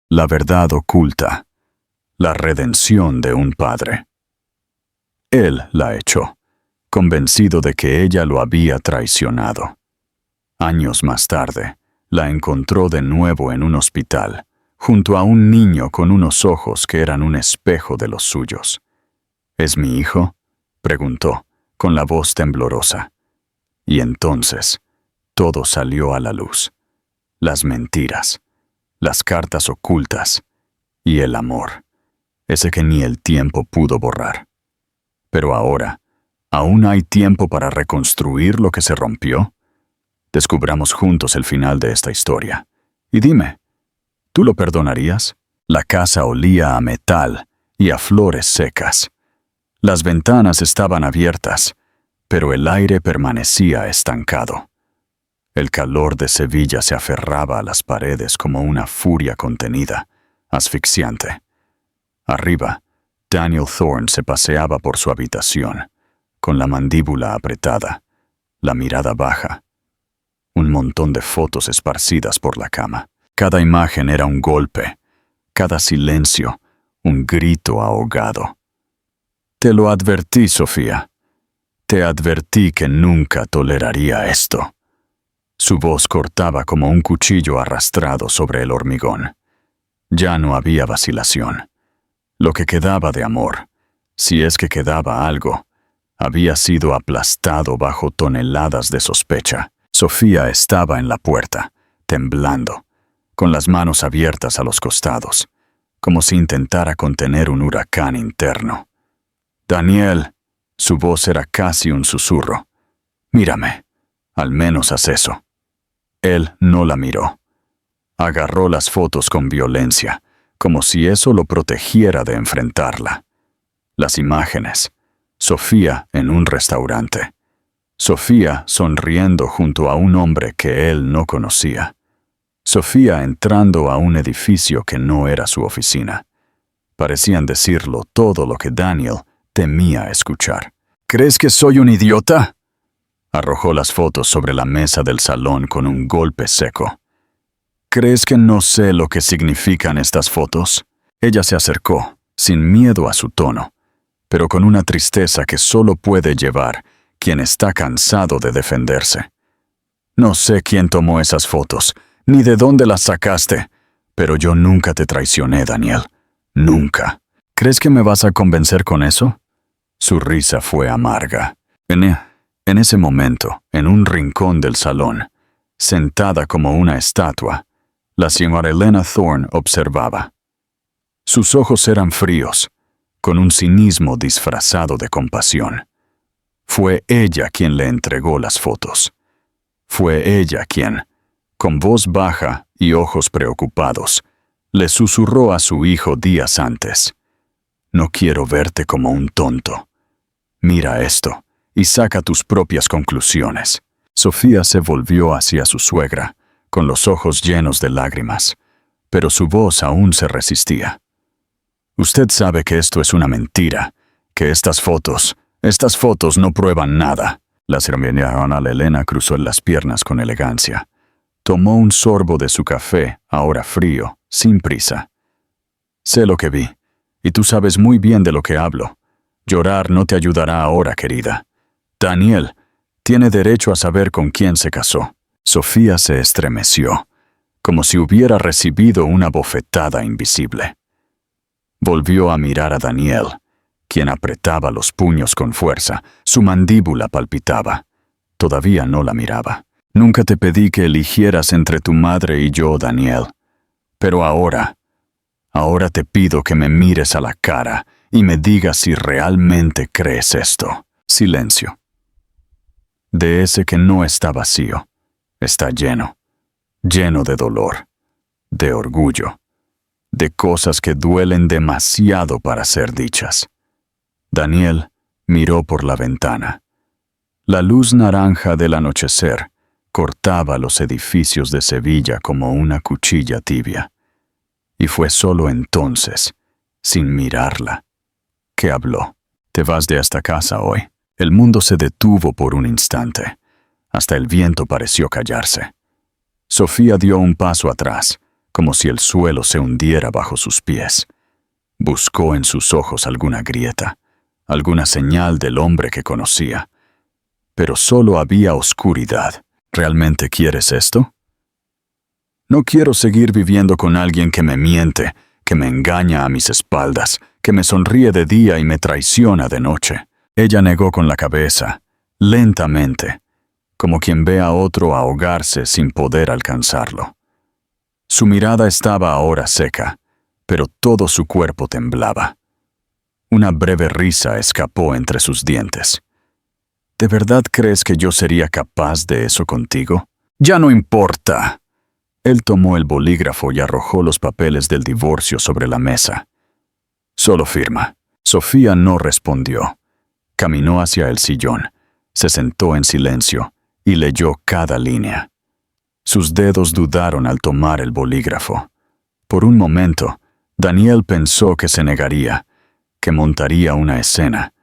La verdad oculta. La redención de un padre. Él la echó, convencido de que ella lo había traicionado. Años más tarde, la encontró de nuevo en un hospital, junto a un niño con unos ojos que eran un espejo de los suyos. ¿Es mi hijo?, preguntó, con la voz temblorosa. Y entonces, todo salió a la luz. Las mentiras, las cartas ocultas y el amor, ese que ni el tiempo pudo borrar. Pero ahora, ¿aún hay tiempo para reconstruir lo que se rompió? Descubramos juntos el final de esta historia. Y dime, ¿tú lo perdonarías? La casa olía a metal y a flores secas. Las ventanas estaban abiertas, pero el aire permanecía estancado. El calor de Sevilla se aferraba a las paredes como una furia contenida, asfixiante. Arriba, Daniel Thorne se paseaba por su habitación, con la mandíbula apretada, la mirada baja. Un montón de fotos esparcidas por la cama. Cada imagen era un golpe, cada silencio, un grito ahogado. Te lo advertí, Sofía. Te advertí que nunca toleraría esto. Su voz cortaba como un cuchillo arrastrado sobre el hormigón. Ya no había vacilación. Lo que quedaba de amor, si es que quedaba algo, había sido aplastado bajo toneladas de sospecha. Sofía estaba en la puerta, temblando, con las manos abiertas a los costados, como si intentara contener un huracán interno. «Daniel», su voz era casi un susurro. «Mírame, al menos haz eso». Él no la miró. Agarró las fotos con violencia, como si eso lo protegiera de enfrentarla. Las imágenes. Sofía en un restaurante. Sofía sonriendo junto a un hombre que él no conocía. Sofía entrando a un edificio que no era su oficina. Parecían decirlo todo lo que Daniel temía escuchar. «¿Crees que soy un idiota?». Arrojó las fotos sobre la mesa del salón con un golpe seco. «¿Crees que no sé lo que significan estas fotos?». Ella se acercó, sin miedo a su tono, pero con una tristeza que solo puede llevar quien está cansado de defenderse. «No sé quién tomó esas fotos, ni de dónde las sacaste, pero yo nunca te traicioné, Daniel. Nunca. ¿Crees que me vas a convencer con eso?». Su risa fue amarga. En ese momento, en un rincón del salón, sentada como una estatua, la señora Elena Thorne observaba. Sus ojos eran fríos, con un cinismo disfrazado de compasión. Fue ella quien le entregó las fotos. Fue ella quien, con voz baja y ojos preocupados, le susurró a su hijo días antes: «No quiero verte como un tonto. Mira esto y saca tus propias conclusiones». Sofía se volvió hacia su suegra, con los ojos llenos de lágrimas, pero su voz aún se resistía. «Usted sabe que esto es una mentira, que estas fotos no prueban nada». La señora Elena cruzó las piernas con elegancia. Tomó un sorbo de su café, ahora frío, sin prisa. «Sé lo que vi, y tú sabes muy bien de lo que hablo. Llorar no te ayudará ahora, querida. Daniel tiene derecho a saber con quién se casó». Sofía se estremeció, como si hubiera recibido una bofetada invisible. Volvió a mirar a Daniel, quien apretaba los puños con fuerza. Su mandíbula palpitaba. Todavía no la miraba. «Nunca te pedí que eligieras entre tu madre y yo, Daniel. Pero ahora te pido que me mires a la cara y me digas si realmente crees esto». Silencio. De ese que no está vacío, está lleno de dolor, de orgullo, de cosas que duelen demasiado para ser dichas. Daniel miró por la ventana. La luz naranja del anochecer cortaba los edificios de Sevilla como una cuchilla tibia. Y fue solo entonces, sin mirarla, que habló. «Te vas de esta casa hoy». El mundo se detuvo por un instante. Hasta el viento pareció callarse. Sofía dio un paso atrás, como si el suelo se hundiera bajo sus pies. Buscó en sus ojos alguna grieta, alguna señal del hombre que conocía. Pero solo había oscuridad. ¿Realmente quieres esto? No quiero seguir viviendo con alguien que me miente, que me engaña a mis espaldas, que me sonríe de día y me traiciona de noche. Ella negó con la cabeza, lentamente, como quien ve a otro ahogarse sin poder alcanzarlo. Su mirada estaba ahora seca, pero todo su cuerpo temblaba. Una breve risa escapó entre sus dientes. ¿De verdad crees que yo sería capaz de eso contigo? ¡Ya no importa! Él tomó el bolígrafo y arrojó los papeles del divorcio sobre la mesa. Solo firma. Sofía no respondió. Caminó hacia el sillón, se sentó en silencio y leyó cada línea. Sus dedos dudaron al tomar el bolígrafo. Por un momento, Daniel pensó que se negaría, que montaría una escena,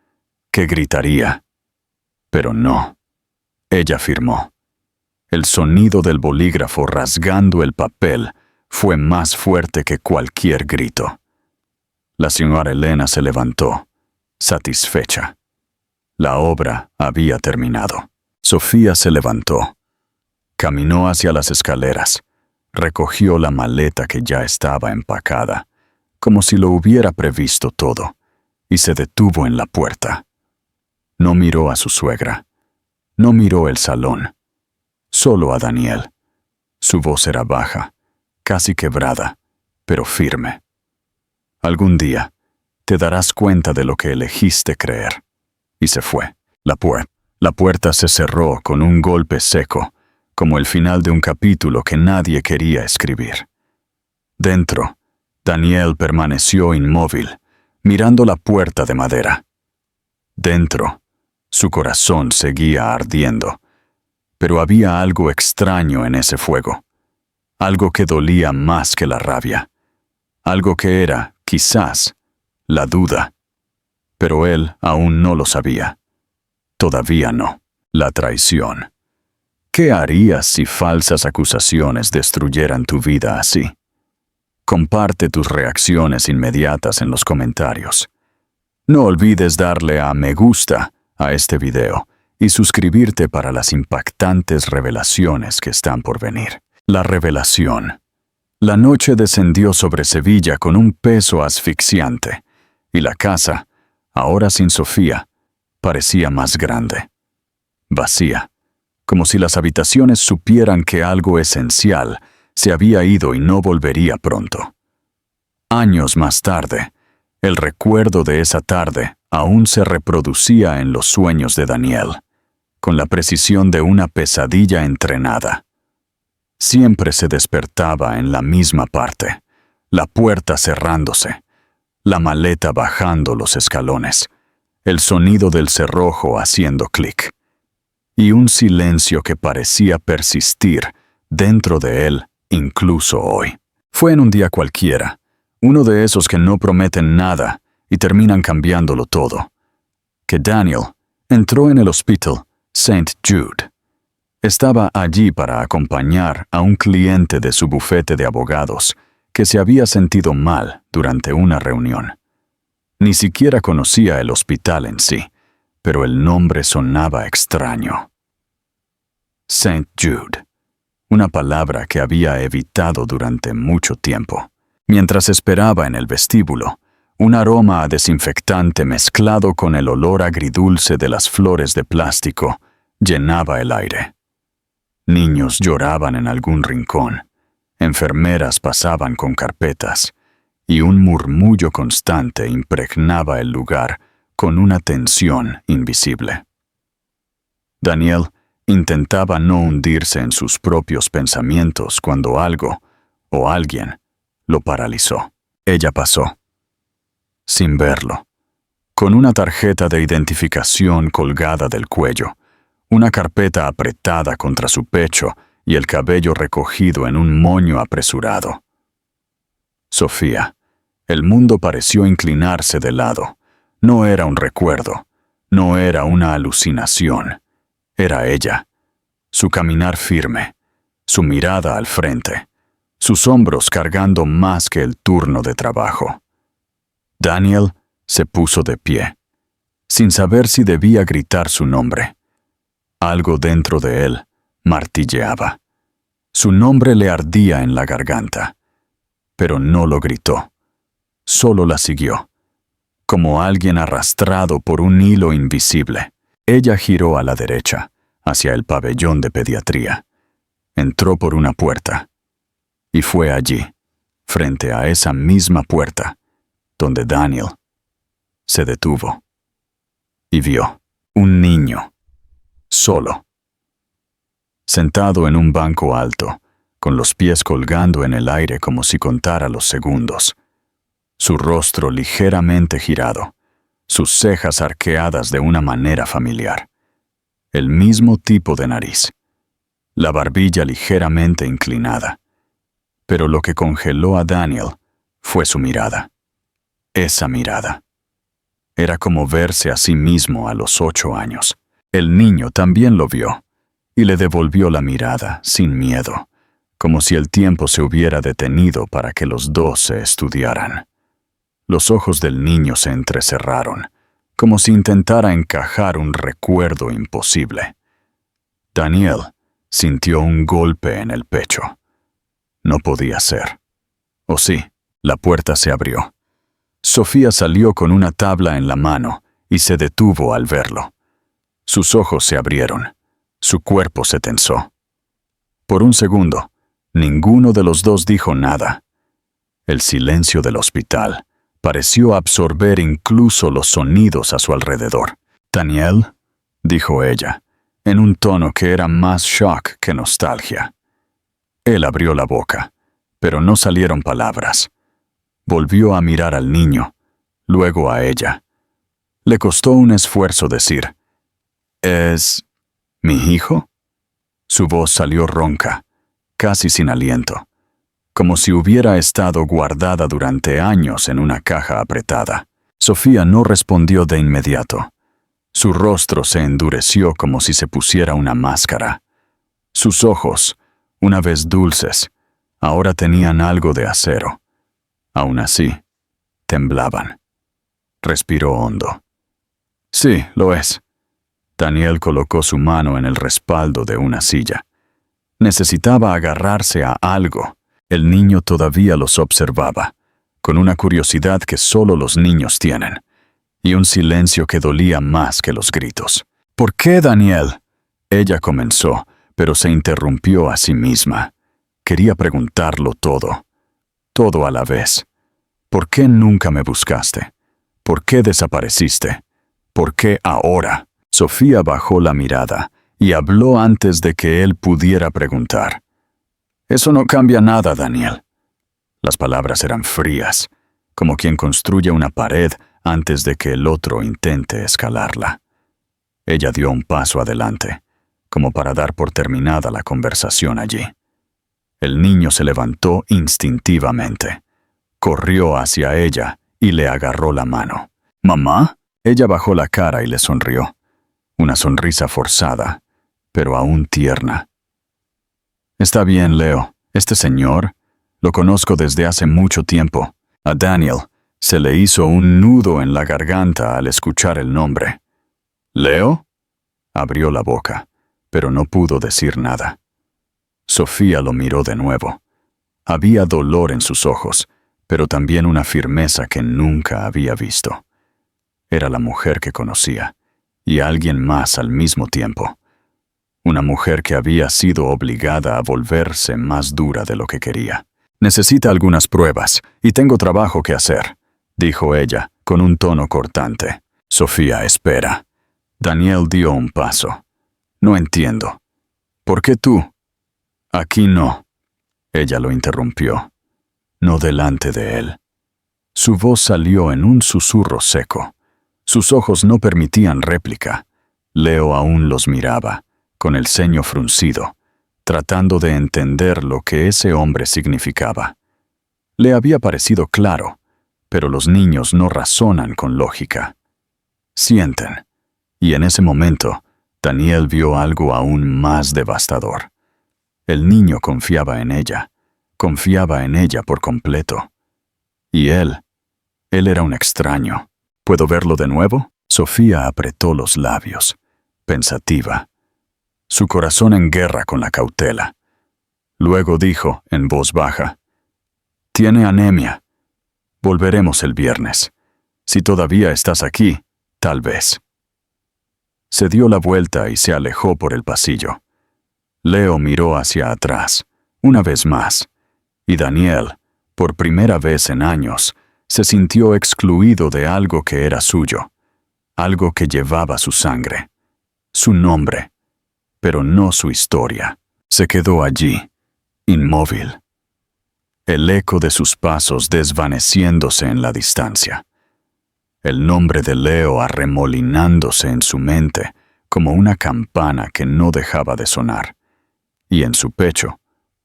que gritaría. Pero no. Ella firmó. El sonido del bolígrafo rasgando el papel fue más fuerte que cualquier grito. La señora Elena se levantó, satisfecha. La obra había terminado. Sofía se levantó. Caminó hacia las escaleras, recogió la maleta que ya estaba empacada, como si lo hubiera previsto todo, y se detuvo en la puerta. No miró a su suegra, no miró el salón, solo a Daniel. Su voz era baja, casi quebrada, pero firme. Algún día te darás cuenta de lo que elegiste creer. Y se fue. La puerta se cerró con un golpe seco, como el final de un capítulo que nadie quería escribir. Dentro, Daniel permaneció inmóvil, mirando la puerta de madera. Dentro, su corazón seguía ardiendo, pero había algo extraño en ese fuego, algo que dolía más que la rabia, algo que era, quizás, la duda. Pero él aún no lo sabía. Todavía no. La traición. ¿Qué harías si falsas acusaciones destruyeran tu vida así? Comparte tus reacciones inmediatas en los comentarios. No olvides darle a me gusta a este video y suscribirte para las impactantes revelaciones que están por venir. La revelación. La noche descendió sobre Sevilla con un peso asfixiante, y la casa, ahora sin Sofía, parecía más grande. Vacía, como si las habitaciones supieran que algo esencial se había ido y no volvería pronto. Años más tarde, el recuerdo de esa tarde aún se reproducía en los sueños de Daniel, con la precisión de una pesadilla entrenada. Siempre se despertaba en la misma parte, la puerta cerrándose, la maleta bajando los escalones, el sonido del cerrojo haciendo clic, y un silencio que parecía persistir dentro de él incluso hoy. Fue en un día cualquiera, uno de esos que no prometen nada y terminan cambiándolo todo, que Daniel entró en el Hospital St. Jude. Estaba allí para acompañar a un cliente de su bufete de abogados que se había sentido mal durante una reunión. Ni siquiera conocía el hospital en sí, pero el nombre sonaba extraño. St. Jude, una palabra que había evitado durante mucho tiempo. Mientras esperaba en el vestíbulo, un aroma a desinfectante mezclado con el olor agridulce de las flores de plástico llenaba el aire. Niños lloraban en algún rincón, enfermeras pasaban con carpetas, y un murmullo constante impregnaba el lugar con una tensión invisible. Daniel intentaba no hundirse en sus propios pensamientos cuando algo, o alguien, lo paralizó. Ella pasó, sin verlo, con una tarjeta de identificación colgada del cuello, una carpeta apretada contra su pecho y el cabello recogido en un moño apresurado. Sofía. El mundo pareció inclinarse de lado. No era un recuerdo, no era una alucinación. Era ella, su caminar firme, su mirada al frente, sus hombros cargando más que el turno de trabajo. Daniel se puso de pie, sin saber si debía gritar su nombre. Algo dentro de él martilleaba. Su nombre le ardía en la garganta, pero no lo gritó. Solo la siguió, como alguien arrastrado por un hilo invisible. Ella giró a la derecha, hacia el pabellón de pediatría. Entró por una puerta, y fue allí, frente a esa misma puerta, donde Daniel se detuvo y vio un niño, solo, sentado en un banco alto, con los pies colgando en el aire como si contara los segundos, su rostro ligeramente girado, sus cejas arqueadas de una manera familiar, el mismo tipo de nariz, la barbilla ligeramente inclinada. Pero lo que congeló a Daniel fue su mirada. Esa mirada. Era como verse a sí mismo a los 8 años. El niño también lo vio, y le devolvió la mirada, sin miedo, como si el tiempo se hubiera detenido para que los dos se estudiaran. Los ojos del niño se entrecerraron, como si intentara encajar un recuerdo imposible. Daniel sintió un golpe en el pecho. No podía ser. ¿O sí? La puerta se abrió. Sofía salió con una tabla en la mano y se detuvo al verlo. Sus ojos se abrieron. Su cuerpo se tensó. Por un segundo, ninguno de los dos dijo nada. El silencio del hospital pareció absorber incluso los sonidos a su alrededor. «Daniel», dijo ella, en un tono que era más shock que nostalgia. Él abrió la boca, pero no salieron palabras. Volvió a mirar al niño, luego a ella. Le costó un esfuerzo decir, «¿Es mi hijo?» Su voz salió ronca, casi sin aliento, como si hubiera estado guardada durante años en una caja apretada. Sofía no respondió de inmediato. Su rostro se endureció como si se pusiera una máscara. Sus ojos, una vez dulces, ahora tenían algo de acero. Aún así, temblaban. Respiró hondo. «Sí, lo es». Daniel colocó su mano en el respaldo de una silla. Necesitaba agarrarse a algo. El niño todavía los observaba, con una curiosidad que solo los niños tienen, y un silencio que dolía más que los gritos. «¿Por qué, Daniel?», ella comenzó, pero se interrumpió a sí misma. Quería preguntarlo todo a la vez. «¿Por qué nunca me buscaste? ¿Por qué desapareciste? ¿Por qué ahora?» Sofía bajó la mirada y habló antes de que él pudiera preguntar. «Eso no cambia nada, Daniel». Las palabras eran frías, como quien construye una pared antes de que el otro intente escalarla. Ella dio un paso adelante, como para dar por terminada la conversación allí. El niño se levantó instintivamente. Corrió hacia ella y le agarró la mano. «¿Mamá?» Ella bajó la cara y le sonrió. Una sonrisa forzada, pero aún tierna. «Está bien, Leo. Este señor, lo conozco desde hace mucho tiempo». A Daniel se le hizo un nudo en la garganta al escuchar el nombre. «¿Leo?» Abrió la boca, pero no pudo decir nada. Sofía lo miró de nuevo. Había dolor en sus ojos, pero también una firmeza que nunca había visto. Era la mujer que conocía, y alguien más al mismo tiempo. Una mujer que había sido obligada a volverse más dura de lo que quería. «Necesita algunas pruebas, y tengo trabajo que hacer», dijo ella, con un tono cortante. «Sofía, espera». Daniel dio un paso. «No entiendo. ¿Por qué tú?» «Aquí no». Ella lo interrumpió. No delante de él. Su voz salió en un susurro seco. Sus ojos no permitían réplica. Leo aún los miraba, con el ceño fruncido, tratando de entender lo que ese hombre significaba. Le había parecido claro, pero los niños no razonan con lógica. Sienten. Y en ese momento, Daniel vio algo aún más devastador. El niño confiaba en ella, Confiaba en ella por completo. Y él era un extraño. ¿Puedo verlo de nuevo? Sofía apretó los labios, pensativa, su corazón en guerra con la cautela. Luego dijo, en voz baja, «Tiene anemia. Volveremos el viernes. Si todavía estás aquí, tal vez». Se dio la vuelta y se alejó por el pasillo. Leo miró hacia atrás, una vez más, y Daniel, por primera vez en años, se sintió excluido de algo que era suyo, algo que llevaba su sangre, su nombre, pero no su historia. Se quedó allí, inmóvil, el eco de sus pasos desvaneciéndose en la distancia, el nombre de Leo arremolinándose en su mente como una campana que no dejaba de sonar, y en su pecho,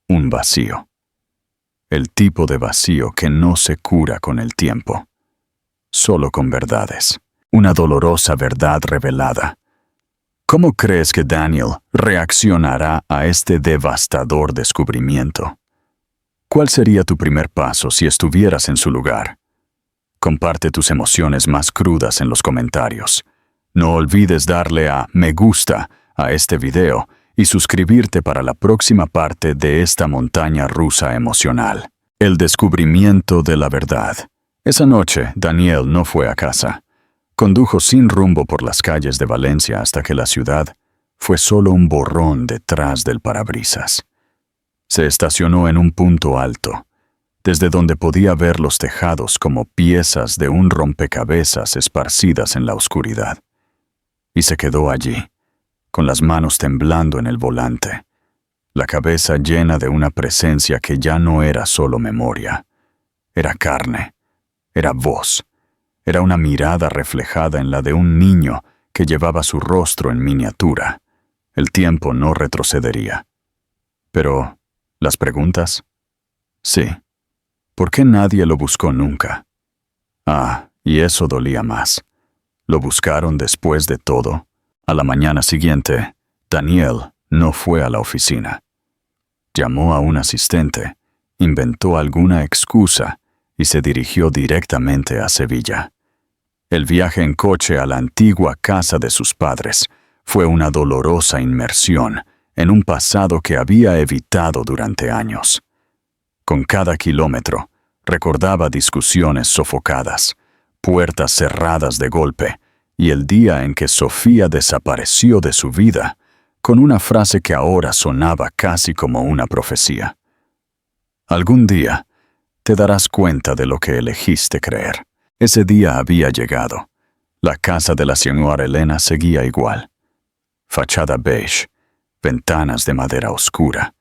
un vacío. El tipo de vacío que no se cura con el tiempo, solo con verdades, una dolorosa verdad revelada. ¿Cómo crees que Daniel reaccionará a este devastador descubrimiento? ¿Cuál sería tu primer paso si estuvieras en su lugar? Comparte tus emociones más crudas en los comentarios. No olvides darle a me gusta a este video y suscribirte para la próxima parte de esta montaña rusa emocional. El descubrimiento de la verdad. Esa noche, Daniel no fue a casa. Condujo sin rumbo por las calles de Valencia hasta que la ciudad fue solo un borrón detrás del parabrisas. Se estacionó en un punto alto, desde donde podía ver los tejados como piezas de un rompecabezas esparcidas en la oscuridad. Y se quedó allí, con las manos temblando en el volante, la cabeza llena de una presencia que ya no era solo memoria. Era carne, era voz, era una mirada reflejada en la de un niño que llevaba su rostro en miniatura. El tiempo no retrocedería. Pero, ¿las preguntas? Sí. ¿Por qué nadie lo buscó nunca? Ah, y eso dolía más. ¿Lo buscaron después de todo? A la mañana siguiente, Daniel no fue a la oficina. Llamó a un asistente, inventó alguna excusa y se dirigió directamente a Sevilla. El viaje en coche a la antigua casa de sus padres fue una dolorosa inmersión en un pasado que había evitado durante años. Con cada kilómetro, recordaba discusiones sofocadas, puertas cerradas de golpe, y el día en que Sofía desapareció de su vida, con una frase que ahora sonaba casi como una profecía. Algún día, te darás cuenta de lo que elegiste creer. Ese día había llegado. La casa de la señora Elena seguía igual. Fachada beige, ventanas de madera oscura,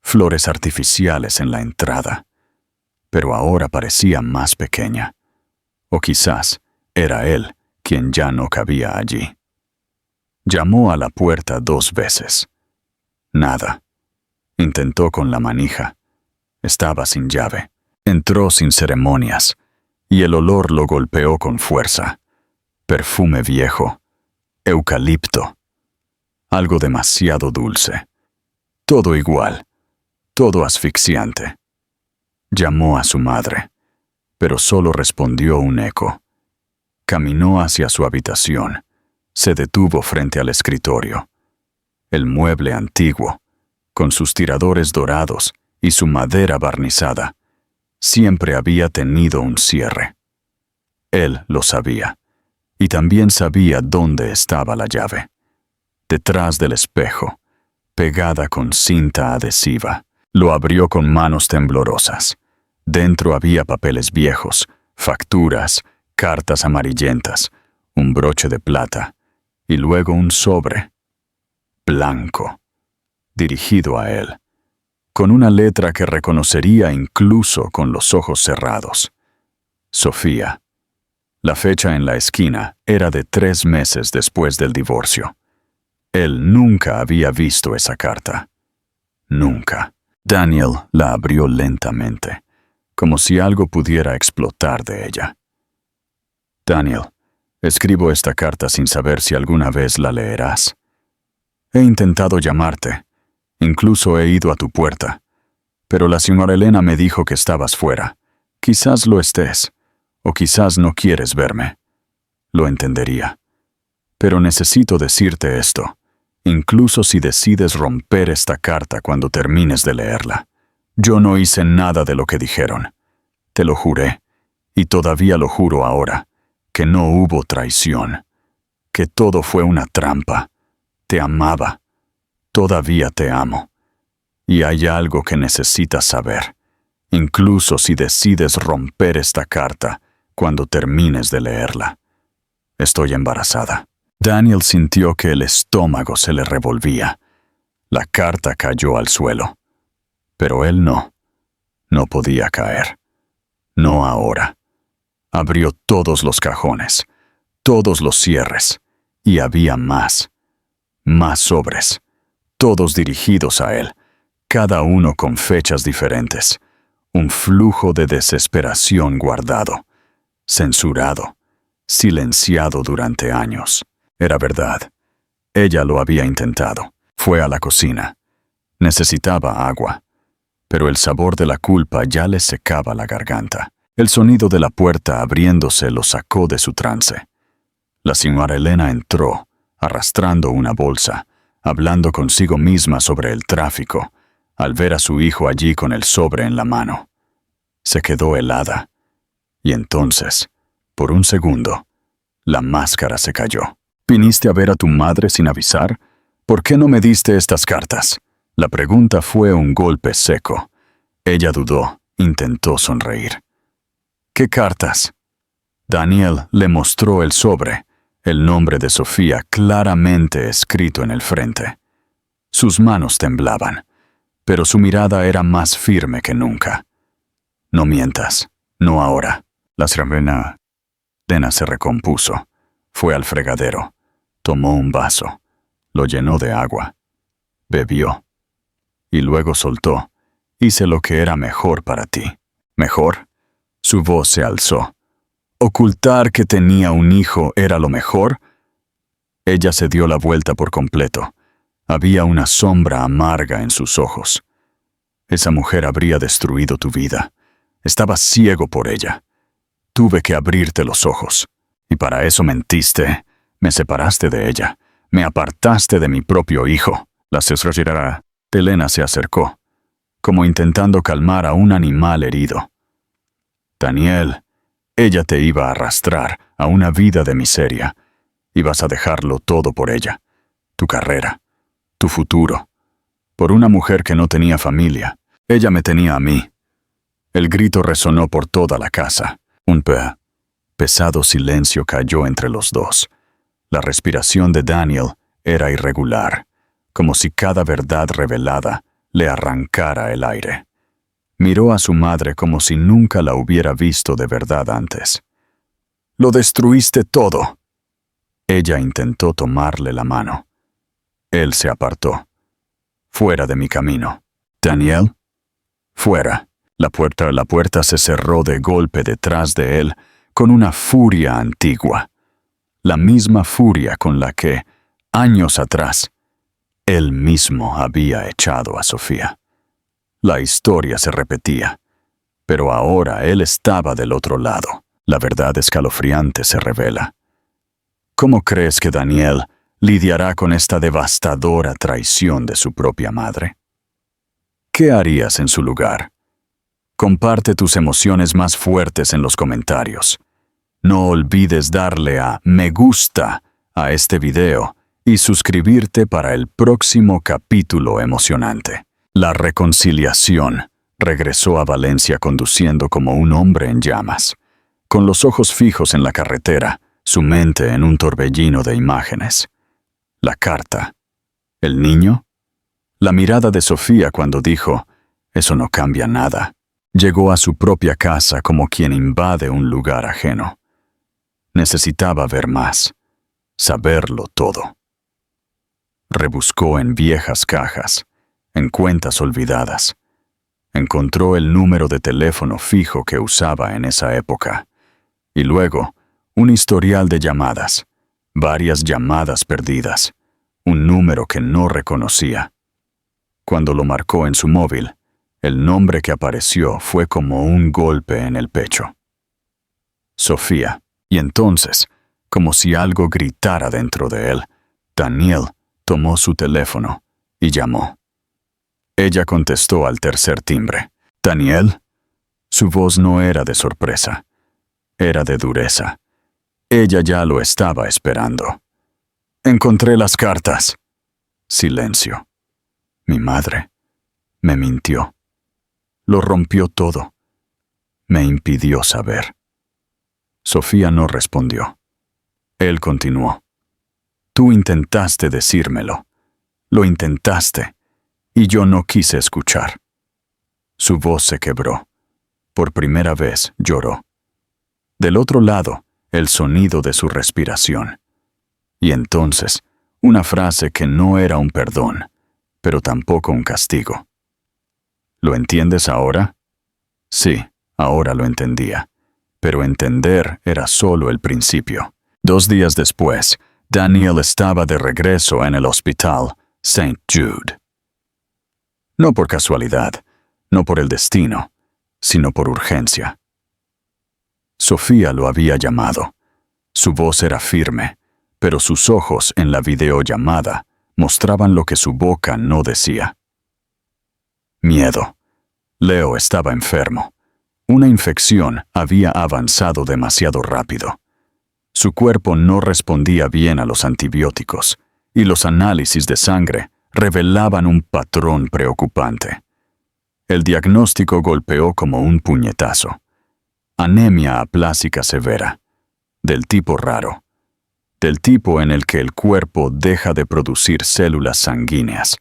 flores artificiales en la entrada. Pero ahora parecía más pequeña. O quizás era él quien ya no cabía allí. Llamó a la puerta 2 veces. Nada. Intentó con la manija. Estaba sin llave. Entró sin ceremonias, y el olor lo golpeó con fuerza. Perfume viejo. Eucalipto. Algo demasiado dulce. Todo igual. Todo asfixiante. Llamó a su madre, pero solo respondió un eco. Caminó hacia su habitación. Se detuvo frente al escritorio. El mueble antiguo, con sus tiradores dorados y su madera barnizada, siempre había tenido un cierre. Él lo sabía, y también sabía dónde estaba la llave. Detrás del espejo, pegada con cinta adhesiva. Lo abrió con manos temblorosas. Dentro había papeles viejos, facturas, cartas amarillentas, un broche de plata, y luego un sobre, blanco, dirigido a él, con una letra que reconocería incluso con los ojos cerrados. Sofía. La fecha en la esquina era de 3 meses después del divorcio. Él nunca había visto esa carta. Nunca. Daniel la abrió lentamente, como si algo pudiera explotar de ella. Daniel, escribo esta carta sin saber si alguna vez la leerás. He intentado llamarte, incluso he ido a tu puerta, Pero la señora Elena me dijo que estabas fuera. Quizás lo estés, o quizás no quieres verme. Lo entendería. Pero necesito decirte esto, incluso si decides romper esta carta cuando termines de leerla. Yo no hice nada de lo que dijeron. Te lo juré, y todavía lo juro ahora, que no hubo traición, que todo fue una trampa. Te amaba. Todavía te amo. Y hay algo que necesitas saber, incluso si decides romper esta carta cuando termines de leerla. Estoy embarazada. Daniel sintió que el estómago se le revolvía. La carta cayó al suelo. Pero él no. No podía caer. No ahora. Abrió todos los cajones, todos los cierres, y había más. Más sobres, todos dirigidos a él, cada uno con fechas diferentes. Un flujo de desesperación guardado, censurado, silenciado durante años. Era verdad. Ella lo había intentado. Fue a la cocina. Necesitaba agua. Pero el sabor de la culpa ya le secaba la garganta. El sonido de la puerta abriéndose lo sacó de su trance. La señora Elena entró, arrastrando una bolsa, hablando consigo misma sobre el tráfico, al ver a su hijo allí con el sobre en la mano. Se quedó helada. Y entonces, por un segundo, la máscara se cayó. ¿Viniste a ver a tu madre sin avisar? ¿Por qué no me diste estas cartas? La pregunta fue un golpe seco. Ella dudó, intentó sonreír. ¿Qué cartas? Daniel le mostró el sobre, el nombre de Sofía claramente escrito en el frente. Sus manos temblaban, pero su mirada era más firme que nunca. No mientas, no ahora. La señora Elena se recompuso. Fue al fregadero. Tomó un vaso. Lo llenó de agua. Bebió. Y luego soltó. Hice lo que era mejor para ti. ¿Mejor? Su voz se alzó. ¿Ocultar que tenía un hijo era lo mejor? Ella se dio la vuelta por completo. Había una sombra amarga en sus ojos. Esa mujer habría destruido tu vida. Estabas ciego por ella. Tuve que abrirte los ojos. Y para eso mentiste. Me separaste de ella. Me apartaste de mi propio hijo. La señora Elena se acercó, como intentando calmar a un animal herido. Daniel, ella te iba a arrastrar a una vida de miseria. Ibas a dejarlo todo por ella. Tu carrera, tu futuro. Por una mujer que no tenía familia. Ella me tenía a mí. El grito resonó por toda la casa. Un pesado silencio cayó entre los dos. La respiración de Daniel era irregular, como si cada verdad revelada le arrancara el aire. Miró a su madre como si nunca la hubiera visto de verdad antes. «Lo destruiste todo». Ella intentó tomarle la mano. Él se apartó. «Fuera de mi camino». «Daniel?» «Fuera». La puerta se cerró de golpe detrás de él con una furia antigua. La misma furia con la que, años atrás, él mismo había echado a Sofía. La historia se repetía, pero ahora él estaba del otro lado. La verdad escalofriante se revela. ¿Cómo crees que Daniel lidiará con esta devastadora traición de su propia madre? ¿Qué harías en su lugar? Comparte tus emociones más fuertes en los comentarios. No olvides darle a me gusta a este video y suscribirte para el próximo capítulo emocionante. La reconciliación regresó a Valencia conduciendo como un hombre en llamas, con los ojos fijos en la carretera, su mente en un torbellino de imágenes. La carta. ¿El niño? La mirada de Sofía cuando dijo, «Eso no cambia nada». Llegó a su propia casa como quien invade un lugar ajeno. Necesitaba ver más, saberlo todo. Rebuscó en viejas cajas, en cuentas olvidadas. Encontró el número de teléfono fijo que usaba en esa época. Y luego, un historial de llamadas, varias llamadas perdidas, un número que no reconocía. Cuando lo marcó en su móvil, El nombre que apareció fue como un golpe en el pecho. Sofía. Y entonces, como si algo gritara dentro de él, Daniel tomó su teléfono y llamó. Ella contestó al tercer timbre. ¿Daniel? Su voz no era de sorpresa, era de dureza. Ella ya lo estaba esperando. Encontré las cartas. Silencio. Mi madre me mintió. Lo rompió todo. Me impidió saber. Sofía no respondió. Él continuó. Tú intentaste decírmelo. Lo intentaste, y yo no quise escuchar. Su voz se quebró. Por primera vez lloró. Del otro lado, el sonido de su respiración. Y entonces, una frase que no era un perdón, pero tampoco un castigo. ¿Lo entiendes ahora? Sí, ahora lo entendía. Pero entender era solo el principio. 2 días después, Daniel estaba de regreso en el hospital St. Jude. No por casualidad, no por el destino, sino por urgencia. Sofía lo había llamado. Su voz era firme, pero sus ojos en la videollamada mostraban lo que su boca no decía. Miedo. Leo estaba enfermo. Una infección había avanzado demasiado rápido. Su cuerpo no respondía bien a los antibióticos, y los análisis de sangre revelaban un patrón preocupante. El diagnóstico golpeó como un puñetazo. Anemia aplásica severa, del tipo raro, del tipo en el que el cuerpo deja de producir células sanguíneas,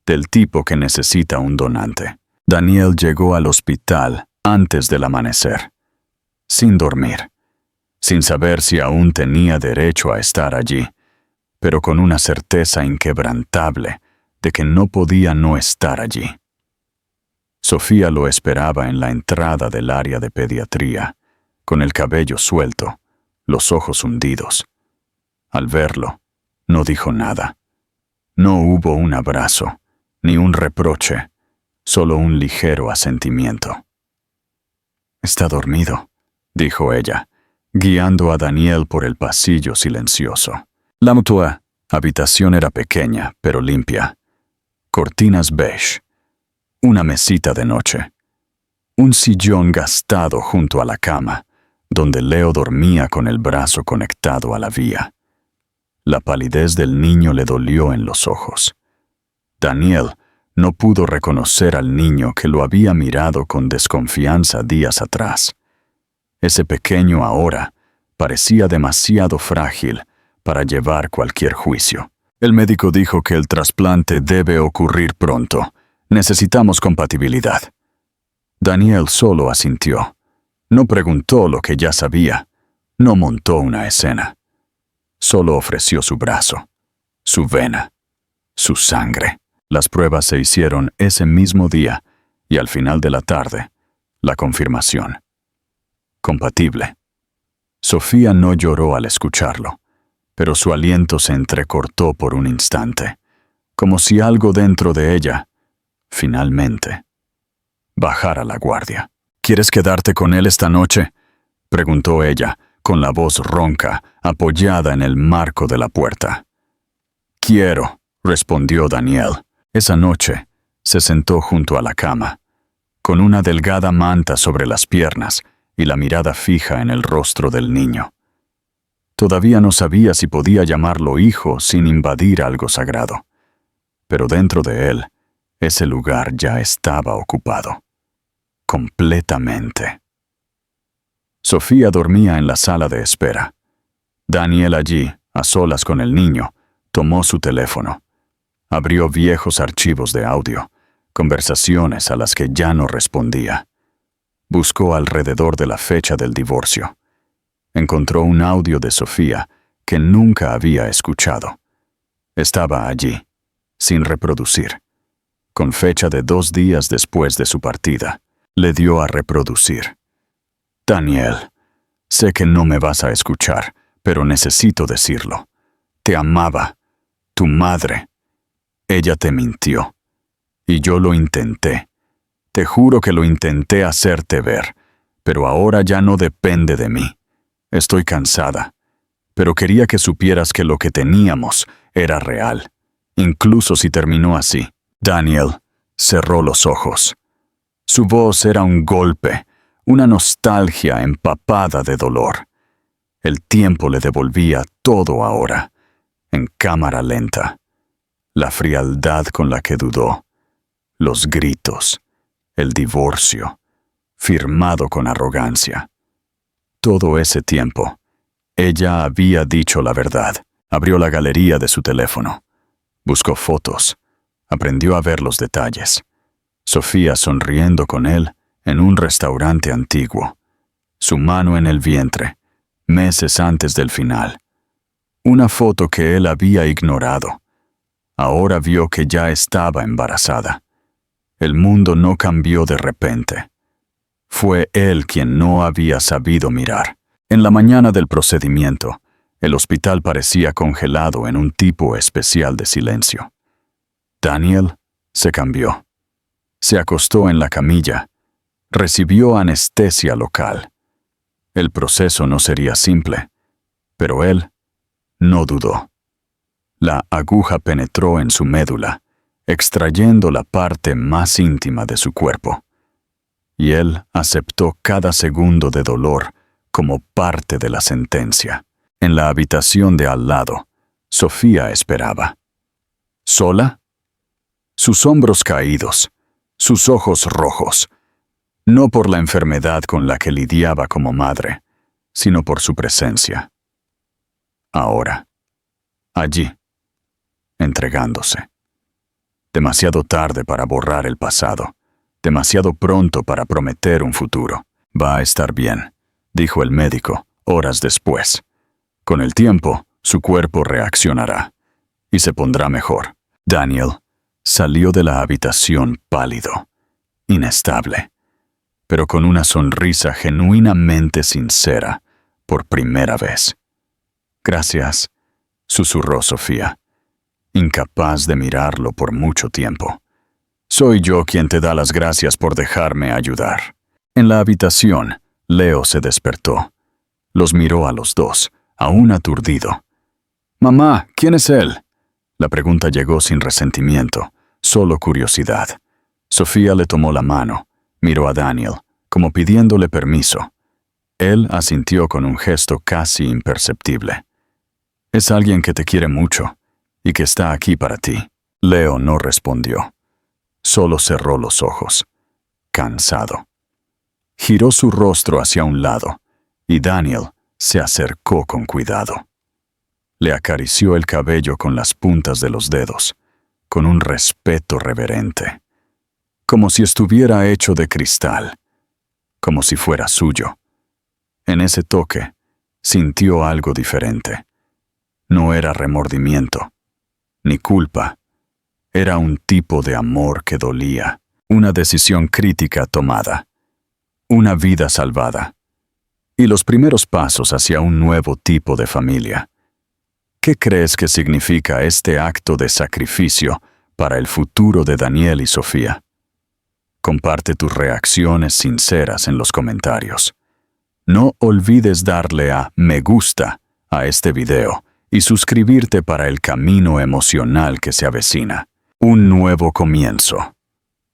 del tipo que necesita un donante. Daniel llegó al hospital antes del amanecer, sin dormir, sin saber si aún tenía derecho a estar allí, pero con una certeza inquebrantable de que no podía no estar allí. Sofía lo esperaba en la entrada del área de pediatría, con el cabello suelto, los ojos hundidos. Al verlo, no dijo nada. No hubo un abrazo, ni un reproche, solo un ligero asentimiento. «Está dormido», dijo ella, guiando a Daniel por el pasillo silencioso. La habitación era pequeña, pero limpia. Cortinas beige. Una mesita de noche. Un sillón gastado junto a la cama, donde Leo dormía con el brazo conectado a la vía. La palidez del niño le dolió en los ojos. Daniel no pudo reconocer al niño que lo había mirado con desconfianza días atrás. Ese pequeño ahora parecía demasiado frágil para llevar cualquier juicio. El médico dijo que el trasplante debe ocurrir pronto. Necesitamos compatibilidad. Daniel solo asintió. No preguntó lo que ya sabía. No montó una escena. Solo ofreció su brazo, su vena, su sangre. Las pruebas se hicieron ese mismo día y al final de la tarde, la confirmación. Compatible. Sofía no lloró al escucharlo, pero su aliento se entrecortó por un instante, como si algo dentro de ella, finalmente, bajara la guardia. ¿Quieres quedarte con él esta noche?, preguntó ella, con la voz ronca, apoyada en el marco de la puerta. «Quiero», respondió Daniel. Esa noche, se sentó junto a la cama, con una delgada manta sobre las piernas y la mirada fija en el rostro del niño. Todavía no sabía si podía llamarlo hijo sin invadir algo sagrado, pero dentro de él, ese lugar ya estaba ocupado. Completamente. Sofía dormía en la sala de espera. Daniel allí, a solas con el niño, tomó su teléfono. Abrió viejos archivos de audio, conversaciones a las que ya no respondía. Buscó alrededor de la fecha del divorcio. Encontró un audio de Sofía que nunca había escuchado. Estaba allí, sin reproducir, con fecha de 2 días después de su partida. Le dio a reproducir. «Daniel, sé que no me vas a escuchar, pero necesito decirlo. Te amaba. Tu madre. Ella te mintió. Y yo lo intenté. Te juro que lo intenté hacerte ver, pero ahora ya no depende de mí. Estoy cansada, pero quería que supieras que lo que teníamos era real, incluso si terminó así. Daniel cerró los ojos. Su voz era un golpe, una nostalgia empapada de dolor. El tiempo le devolvía todo ahora, en cámara lenta. La frialdad con la que dudó, los gritos, el divorcio, firmado con arrogancia. Todo ese tiempo, ella había dicho la verdad. Abrió la galería de su teléfono. Buscó fotos. Aprendió a ver los detalles. Sofía sonriendo con él en un restaurante antiguo. Su mano en el vientre, meses antes del final. Una foto que él había ignorado. Ahora vio que ya estaba embarazada. El mundo no cambió de repente. Fue él quien no había sabido mirar. En la mañana del procedimiento, el hospital parecía congelado en un tipo especial de silencio. Daniel se cambió. Se acostó en la camilla. Recibió anestesia local. El proceso no sería simple, pero él no dudó. La aguja penetró en su médula, extrayendo la parte más íntima de su cuerpo. Y él aceptó cada segundo de dolor como parte de la sentencia. En la habitación de al lado, Sofía esperaba. ¿Sola? Sus hombros caídos, sus ojos rojos, no por la enfermedad con la que lidiaba como madre, sino por su presencia. Ahora, allí, entregándose. Demasiado tarde para borrar el pasado, demasiado pronto para prometer un futuro. Va a estar bien, dijo el médico, horas después. Con el tiempo, su cuerpo reaccionará y se pondrá mejor. Daniel salió de la habitación pálido, inestable, pero con una sonrisa genuinamente sincera por primera vez. Gracias, susurró Sofía, incapaz de mirarlo por mucho tiempo. Soy yo quien te da las gracias por dejarme ayudar. En la habitación, Leo se despertó. Los miró a los dos, aún aturdido. «Mamá, ¿quién es él?» La pregunta llegó sin resentimiento, solo curiosidad. Sofía le tomó la mano, miró a Daniel, como pidiéndole permiso. Él asintió con un gesto casi imperceptible. «Es alguien que te quiere mucho y que está aquí para ti». Leo no respondió. Solo cerró los ojos, cansado. Giró su rostro hacia un lado, y Daniel se acercó con cuidado. Le acarició el cabello con las puntas de los dedos, con un respeto reverente, como si estuviera hecho de cristal, como si fuera suyo. En ese toque, sintió algo diferente. No era remordimiento, ni culpa. Era un tipo de amor que dolía, una decisión crítica tomada, una vida salvada, y los primeros pasos hacia un nuevo tipo de familia. ¿Qué crees que significa este acto de sacrificio para el futuro de Daniel y Sofía? Comparte tus reacciones sinceras en los comentarios. No olvides darle a me gusta a este video y suscribirte para el camino emocional que se avecina. Un nuevo comienzo.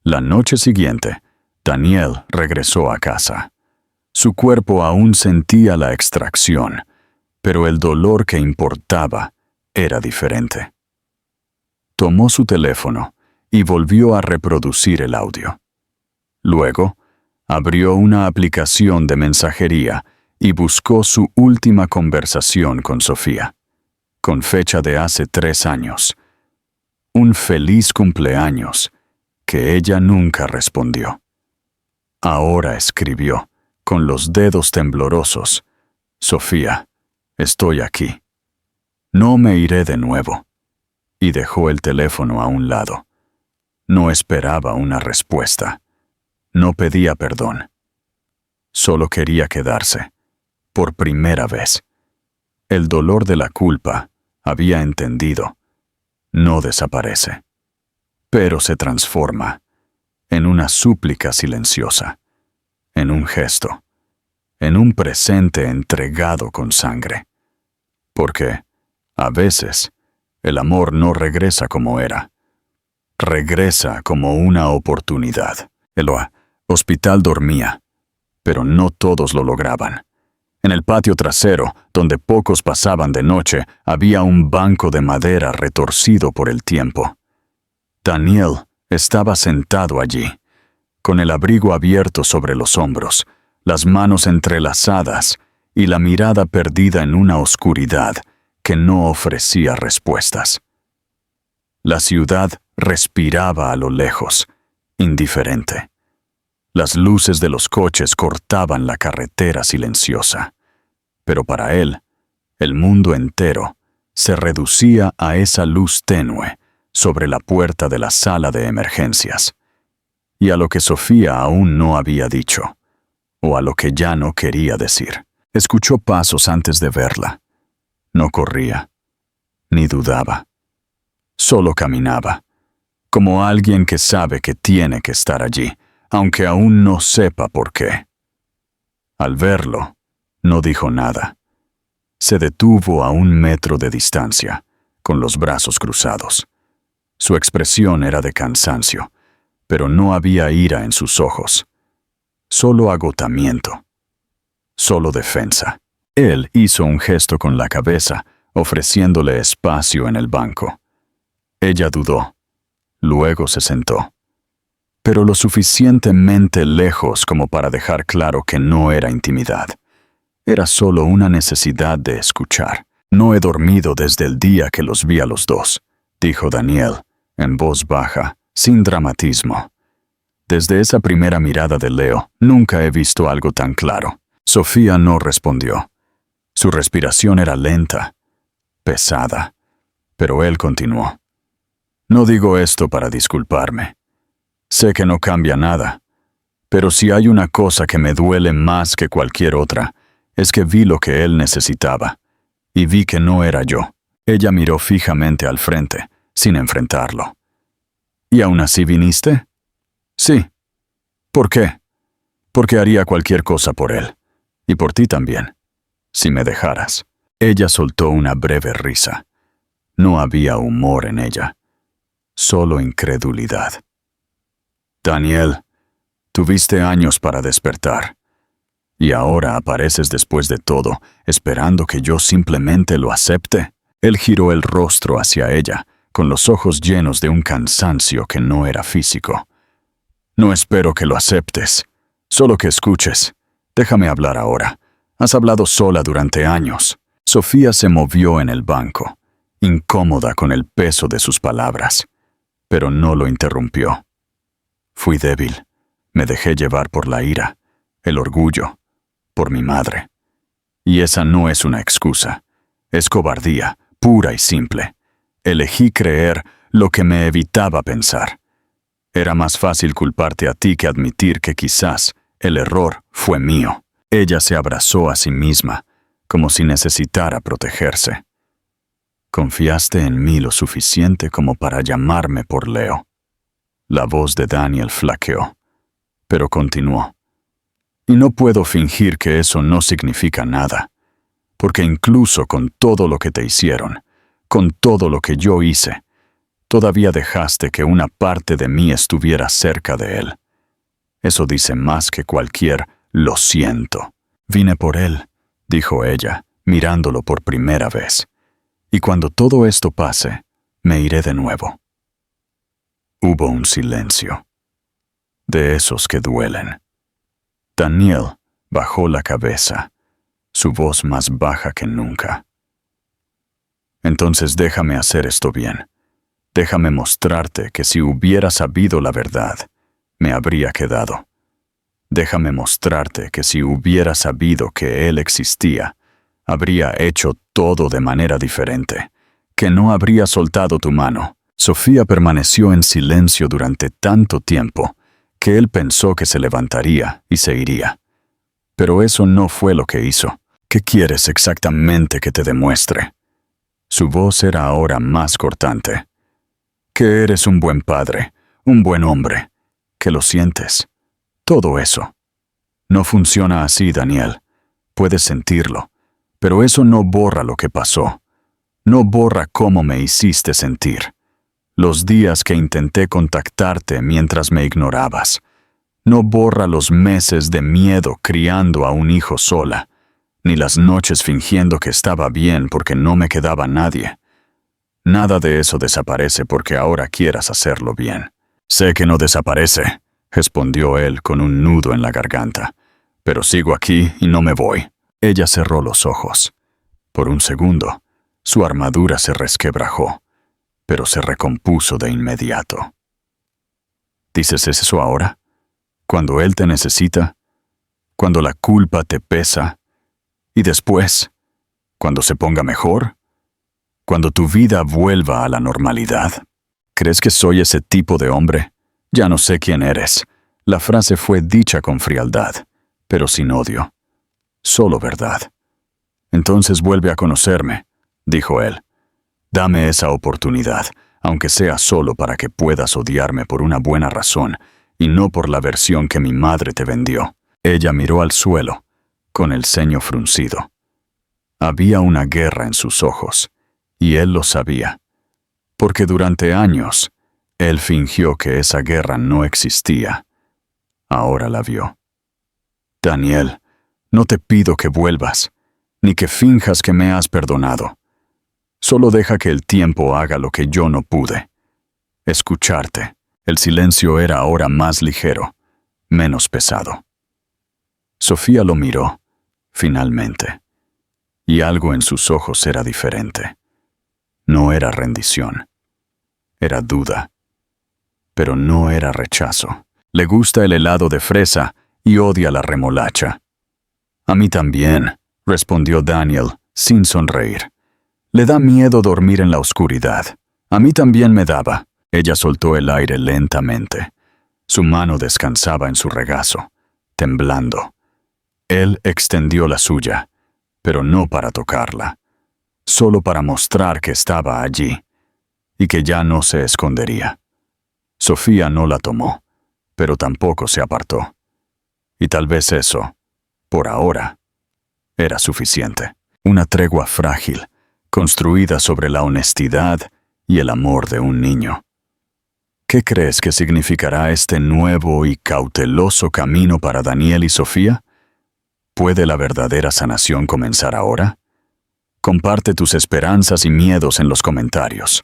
La noche siguiente, Daniel regresó a casa. Su cuerpo aún sentía la extracción, pero el dolor que importaba era diferente. Tomó su teléfono y volvió a reproducir el audio. Luego, abrió una aplicación de mensajería y buscó su última conversación con Sofía, con fecha de hace 3 años. Un feliz cumpleaños que ella nunca respondió. Ahora escribió, con los dedos temblorosos: «Sofía, estoy aquí. No me iré de nuevo». Y dejó el teléfono a un lado. No esperaba una respuesta. No pedía perdón. Solo quería quedarse, por primera vez. El dolor de la culpa, había entendido, no desaparece, pero se transforma en una súplica silenciosa, en un gesto, en un presente entregado con sangre. Porque, a veces, el amor no regresa como era. Regresa como una oportunidad. El hospital dormía, pero no todos lo lograban. En el patio trasero, donde pocos pasaban de noche, había un banco de madera retorcido por el tiempo. Daniel estaba sentado allí, con el abrigo abierto sobre los hombros, las manos entrelazadas y la mirada perdida en una oscuridad que no ofrecía respuestas. La ciudad respiraba a lo lejos, indiferente. Las luces de los coches cortaban la carretera silenciosa, pero para él, el mundo entero se reducía a esa luz tenue sobre la puerta de la sala de emergencias, y a lo que Sofía aún no había dicho, o a lo que ya no quería decir. Escuchó pasos antes de verla. No corría, ni dudaba. Solo caminaba, como alguien que sabe que tiene que estar allí, aunque aún no sepa por qué. Al verlo, no dijo nada. Se detuvo a 1 metro de distancia, con los brazos cruzados. Su expresión era de cansancio, pero no había ira en sus ojos. Solo agotamiento. Solo defensa. Él hizo un gesto con la cabeza, ofreciéndole espacio en el banco. Ella dudó. Luego se sentó, pero lo suficientemente lejos como para dejar claro que no era intimidad. Era solo una necesidad de escuchar. No he dormido desde el día que los vi a los dos, dijo Daniel, en voz baja, sin dramatismo. Desde esa primera mirada de Leo, nunca he visto algo tan claro. Sofía no respondió. Su respiración era lenta, pesada, pero él continuó. No digo esto para disculparme. Sé que no cambia nada, pero si hay una cosa que me duele más que cualquier otra, es que vi lo que él necesitaba, y vi que no era yo. Ella miró fijamente al frente, sin enfrentarlo. ¿Y aún así viniste? Sí. ¿Por qué? Porque haría cualquier cosa por él, y por ti también, si me dejaras. Ella soltó una breve risa. No había humor en ella, solo incredulidad. Daniel, tuviste años para despertar, y ahora apareces después de todo, esperando que yo simplemente lo acepte. Él giró el rostro hacia ella, con los ojos llenos de un cansancio que no era físico. No espero que lo aceptes, solo que escuches. Déjame hablar ahora. Has hablado sola durante años. Sofía se movió en el banco, incómoda con el peso de sus palabras, pero no lo interrumpió. Fui débil. Me dejé llevar por la ira, el orgullo, por mi madre. Y esa no es una excusa. Es cobardía, pura y simple. Elegí creer lo que me evitaba pensar. Era más fácil culparte a ti que admitir que quizás el error fue mío. Ella se abrazó a sí misma, como si necesitara protegerse. Confiaste en mí lo suficiente como para llamarme por Leo. La voz de Daniel flaqueó, pero continuó. Y no puedo fingir que eso no significa nada, porque incluso con todo lo que te hicieron, con todo lo que yo hice, todavía dejaste que una parte de mí estuviera cerca de él. Eso dice más que cualquier «lo siento». Vine por él, dijo ella, mirándolo por primera vez. Y cuando todo esto pase, me iré de nuevo. Hubo un silencio, de esos que duelen. Daniel bajó la cabeza, su voz más baja que nunca. Entonces déjame hacer esto bien. Déjame mostrarte que si hubiera sabido la verdad, me habría quedado. Déjame mostrarte que si hubiera sabido que él existía, habría hecho todo de manera diferente, que no habría soltado tu mano. Sofía permaneció en silencio durante tanto tiempo que él pensó que se levantaría y se iría. Pero eso no fue lo que hizo. ¿Qué quieres exactamente que te demuestre? Su voz era ahora más cortante. Que eres un buen padre, un buen hombre, que lo sientes. Todo eso. No funciona así, Daniel. Puedes sentirlo, pero eso no borra lo que pasó. No borra cómo me hiciste sentir. Los días que intenté contactarte mientras me ignorabas. No borra los meses de miedo criando a un hijo sola, ni las noches fingiendo que estaba bien porque no me quedaba nadie. Nada de eso desaparece porque ahora quieras hacerlo bien. Sé que no desaparece, respondió él con un nudo en la garganta, pero sigo aquí y no me voy. Ella cerró los ojos. Por un segundo, su armadura se resquebrajó, pero se recompuso de inmediato. ¿Dices eso ahora? Cuando él te necesita, cuando la culpa te pesa, y después, cuando se ponga mejor, cuando tu vida vuelva a la normalidad. ¿Crees que soy ese tipo de hombre? Ya no sé quién eres. La frase fue dicha con frialdad, pero sin odio. Solo verdad. Entonces vuelve a conocerme, dijo él. Dame esa oportunidad, aunque sea solo para que puedas odiarme por una buena razón, y no por la versión que mi madre te vendió. Ella miró al suelo, con el ceño fruncido. Había una guerra en sus ojos, y él lo sabía, porque durante años él fingió que esa guerra no existía. Ahora la vio. Daniel, no te pido que vuelvas, ni que finjas que me has perdonado. Solo deja que el tiempo haga lo que yo no pude. Escucharte. El silencio era ahora más ligero, menos pesado. Sofía lo miró, finalmente, y algo en sus ojos era diferente. No era rendición, era duda, pero no era rechazo. Le gusta el helado de fresa y odia la remolacha. A mí también, respondió Daniel, sin sonreír. Le da miedo dormir en la oscuridad. A mí también me daba. Ella soltó el aire lentamente. Su mano descansaba en su regazo, temblando. Él extendió la suya, pero no para tocarla, solo para mostrar que estaba allí y que ya no se escondería. Sofía no la tomó, pero tampoco se apartó. Y tal vez eso, por ahora, era suficiente. Una tregua frágil, construida sobre la honestidad y el amor de un niño. ¿Qué crees que significará este nuevo y cauteloso camino para Daniel y Sofía? ¿Puede la verdadera sanación comenzar ahora? Comparte tus esperanzas y miedos en los comentarios.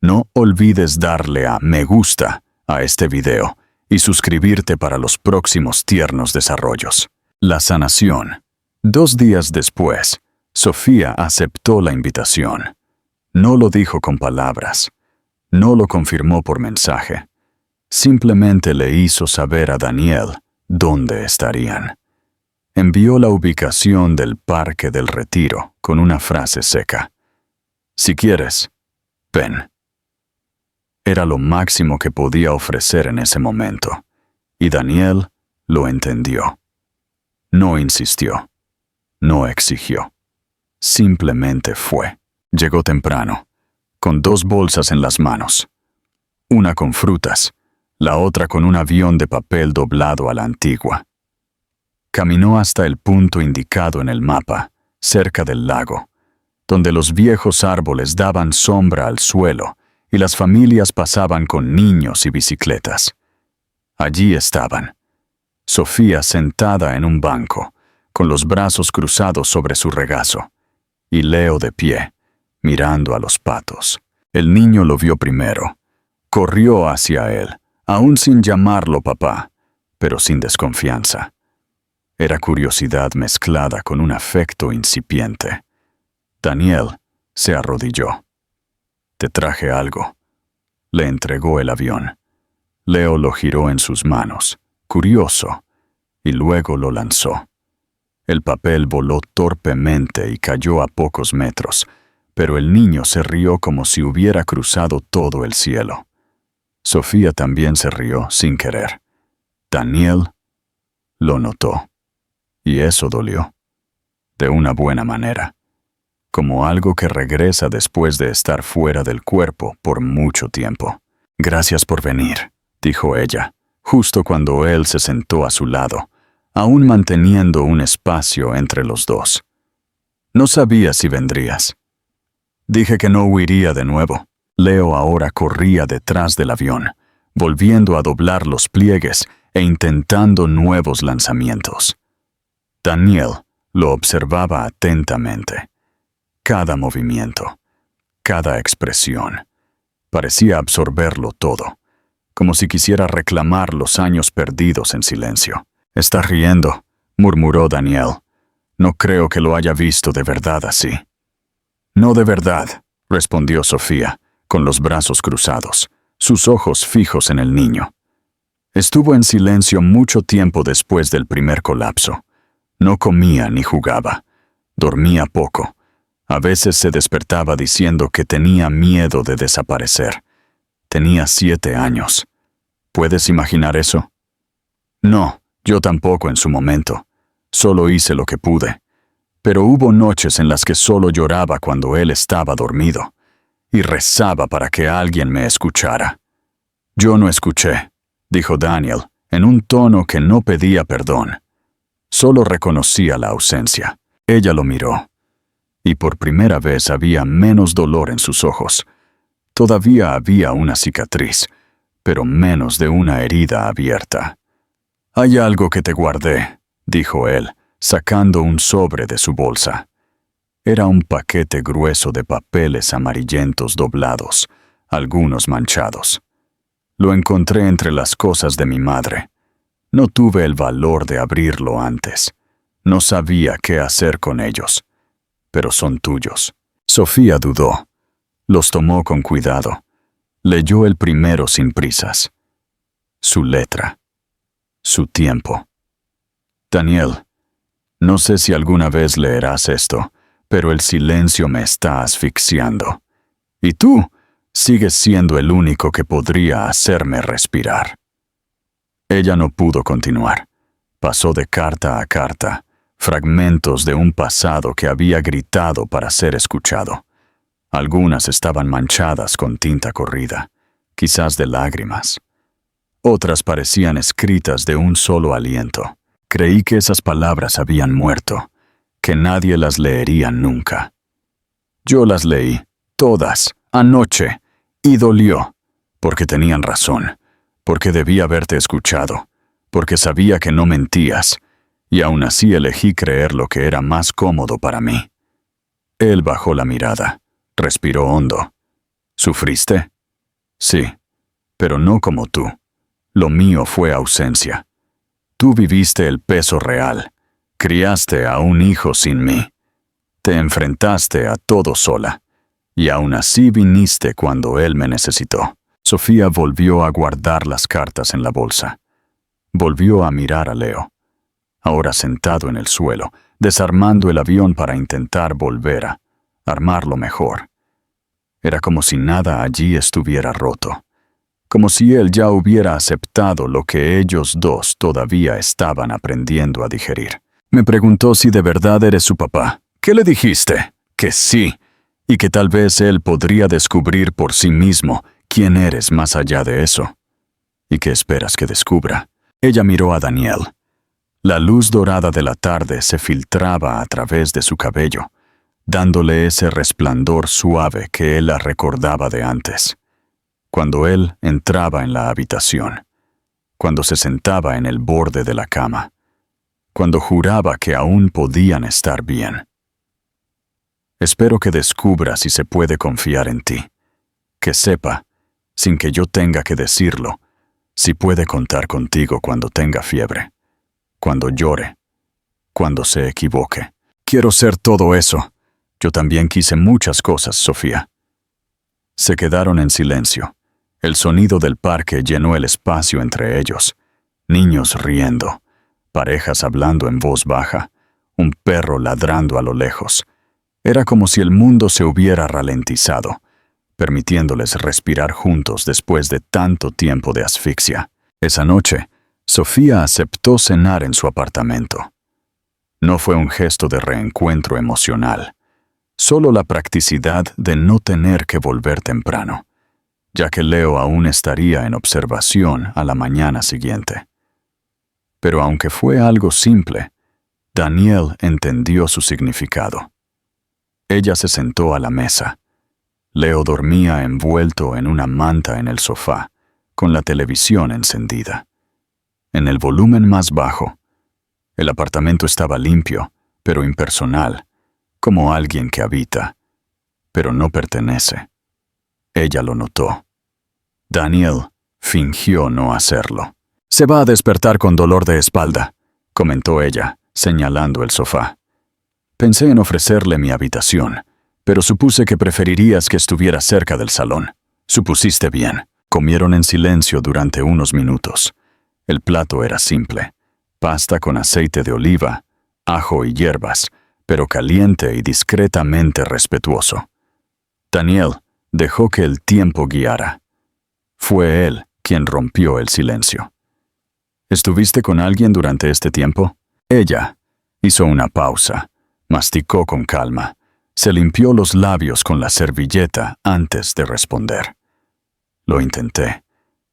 No olvides darle a me gusta a este video y suscribirte para los próximos tiernos desarrollos. La sanación. 2 días después, Sofía aceptó la invitación. No lo dijo con palabras. No lo confirmó por mensaje. Simplemente le hizo saber a Daniel dónde estarían. Envió la ubicación del Parque del Retiro con una frase seca. Si quieres, ven. Era lo máximo que podía ofrecer en ese momento, y Daniel lo entendió. No insistió, no exigió. Simplemente fue. Llegó temprano, con 2 bolsas en las manos. Una con frutas, la otra con un avión de papel doblado a la antigua. Caminó hasta el punto indicado en el mapa, cerca del lago, donde los viejos árboles daban sombra al suelo y las familias pasaban con niños y bicicletas. Allí estaban. Sofía sentada en un banco, con los brazos cruzados sobre su regazo, y Leo de pie, mirando a los patos. El niño lo vio primero. Corrió hacia él, aún sin llamarlo papá, pero sin desconfianza. Era curiosidad mezclada con un afecto incipiente. Daniel se arrodilló. Te traje algo. Le entregó el avión. Leo lo giró en sus manos, curioso, y luego lo lanzó. El papel voló torpemente y cayó a pocos metros, pero el niño se rió como si hubiera cruzado todo el cielo. Sofía también se rió sin querer. Daniel lo notó. Y eso dolió. De una buena manera. Como algo que regresa después de estar fuera del cuerpo por mucho tiempo. Gracias por venir, dijo ella, justo cuando él se sentó a su lado, aún manteniendo un espacio entre los dos. No sabía si vendrías. Dije que no huiría de nuevo. Leo ahora corría detrás del avión, volviendo a doblar los pliegues e intentando nuevos lanzamientos. Daniel lo observaba atentamente. Cada movimiento, cada expresión, parecía absorberlo todo, como si quisiera reclamar los años perdidos en silencio. «Estás riendo», murmuró Daniel. «No creo que lo haya visto de verdad así». «No de verdad», respondió Sofía, con los brazos cruzados, sus ojos fijos en el niño. Estuvo en silencio mucho tiempo después del primer colapso. No comía ni jugaba. Dormía poco. A veces se despertaba diciendo que tenía miedo de desaparecer. Tenía 7 años. ¿Puedes imaginar eso? No, yo tampoco en su momento. Solo hice lo que pude. Pero hubo noches en las que solo lloraba cuando él estaba dormido, y rezaba para que alguien me escuchara. «Yo no escuché», dijo Daniel, en un tono que no pedía perdón. Solo reconocía la ausencia. Ella lo miró, y por primera vez había menos dolor en sus ojos. Todavía había una cicatriz, pero menos de una herida abierta. «Hay algo que te guardé», dijo él, sacando un sobre de su bolsa. Era un paquete grueso de papeles amarillentos doblados, algunos manchados. Lo encontré entre las cosas de mi madre. No tuve el valor de abrirlo antes. No sabía qué hacer con ellos. Pero son tuyos. Sofía dudó. Los tomó con cuidado. Leyó el primero sin prisas. Su letra. Su tiempo. «Daniel, no sé si alguna vez leerás esto, pero el silencio me está asfixiando. Y tú sigues siendo el único que podría hacerme respirar». Ella no pudo continuar. Pasó de carta a carta, fragmentos de un pasado que había gritado para ser escuchado. Algunas estaban manchadas con tinta corrida, quizás de lágrimas. Otras parecían escritas de un solo aliento. Creí que esas palabras habían muerto, que nadie las leería nunca. Yo las leí, todas, anoche, y dolió, porque tenían razón, porque debía haberte escuchado, porque sabía que no mentías, y aún así elegí creer lo que era más cómodo para mí. Él bajó la mirada, respiró hondo. «¿Sufriste?» «Sí, pero no como tú. Lo mío fue ausencia. Tú viviste el peso real, criaste a un hijo sin mí. Te enfrentaste a todo sola, y aún así viniste cuando él me necesitó». Sofía volvió a guardar las cartas en la bolsa. Volvió a mirar a Leo, ahora sentado en el suelo, desarmando el avión para intentar volver a armarlo mejor. Era como si nada allí estuviera roto, como si él ya hubiera aceptado lo que ellos dos todavía estaban aprendiendo a digerir. «Me preguntó si de verdad eres su papá. ¿Qué le dijiste?» «Que sí, y que tal vez él podría descubrir por sí mismo quién eres más allá de eso». «¿Y qué esperas que descubra?» Ella miró a Daniel. La luz dorada de la tarde se filtraba a través de su cabello, dándole ese resplandor suave que él la recordaba de antes. Cuando él entraba en la habitación, cuando se sentaba en el borde de la cama, cuando juraba que aún podían estar bien. «Espero que descubra si se puede confiar en ti, que sepa, sin que yo tenga que decirlo, si puede contar contigo cuando tenga fiebre, cuando llore, cuando se equivoque. Quiero ser todo eso. Yo también quise muchas cosas, Sofía». Se quedaron en silencio. El sonido del parque llenó el espacio entre ellos. Niños riendo, parejas hablando en voz baja, un perro ladrando a lo lejos. Era como si el mundo se hubiera ralentizado, permitiéndoles respirar juntos después de tanto tiempo de asfixia. Esa noche, Sofía aceptó cenar en su apartamento. No fue un gesto de reencuentro emocional, solo la practicidad de no tener que volver temprano, ya que Leo aún estaría en observación a la mañana siguiente. Pero aunque fue algo simple, Danielle entendió su significado. Ella se sentó a la mesa. Leo dormía envuelto en una manta en el sofá, con la televisión encendida. En el volumen más bajo, el apartamento estaba limpio, pero impersonal, como alguien que habita, pero no pertenece. Ella lo notó. Danielle fingió no hacerlo. «Se va a despertar con dolor de espalda», comentó ella, señalando el sofá. «Pensé en ofrecerle mi habitación, pero supuse que preferirías que estuviera cerca del salón. Supusiste bien». Comieron en silencio durante unos minutos. El plato era simple: pasta con aceite de oliva, ajo y hierbas, pero caliente y discretamente respetuoso. Danielle dejó que el tiempo guiara. Fue él quien rompió el silencio. «¿Estuviste con alguien durante este tiempo?» Ella hizo una pausa, masticó con calma, se limpió los labios con la servilleta antes de responder. «Lo intenté,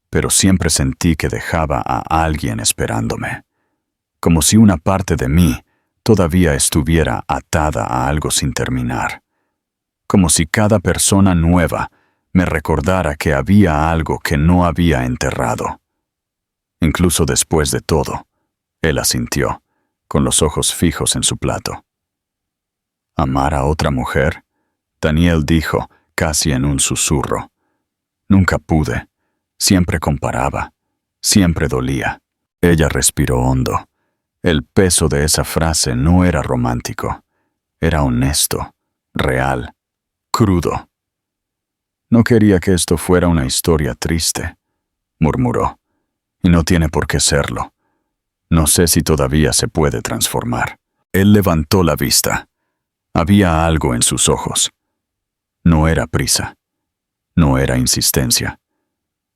pero siempre sentí que dejaba a alguien esperándome, como si una parte de mí todavía estuviera atada a algo sin terminar, como si cada persona nueva me recordara que había algo que no había enterrado». Incluso después de todo, él asintió, con los ojos fijos en su plato. «¿Amar a otra mujer?», Danielle dijo, casi en un susurro. «Nunca pude. Siempre comparaba. Siempre dolía». Ella respiró hondo. El peso de esa frase no era romántico. Era honesto, real, crudo. «No quería que esto fuera una historia triste», murmuró. «Y no tiene por qué serlo. No sé si todavía se puede transformar». Él levantó la vista. Había algo en sus ojos. No era prisa. No era insistencia.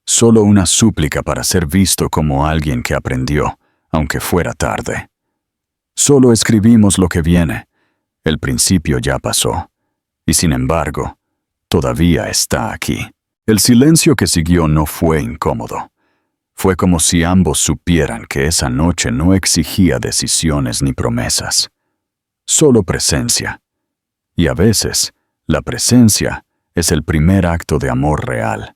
Solo una súplica para ser visto como alguien que aprendió, aunque fuera tarde. «Solo escribimos lo que viene. El principio ya pasó. Y sin embargo, todavía está aquí». El silencio que siguió no fue incómodo. Fue como si ambos supieran que esa noche no exigía decisiones ni promesas. Solo presencia. Y a veces, la presencia es el primer acto de amor real,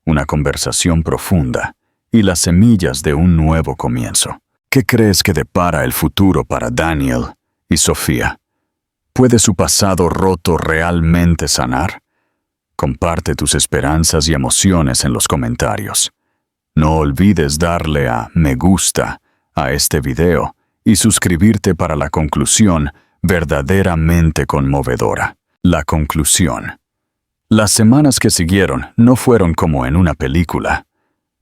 una conversación profunda y las semillas de un nuevo comienzo. ¿Qué crees que depara el futuro para Danielle y Sofía? ¿Puede su pasado roto realmente sanar? Comparte tus esperanzas y emociones en los comentarios. No olvides darle a me gusta a este video y suscribirte para la conclusión verdaderamente conmovedora. La conclusión. Las semanas que siguieron no fueron como en una película.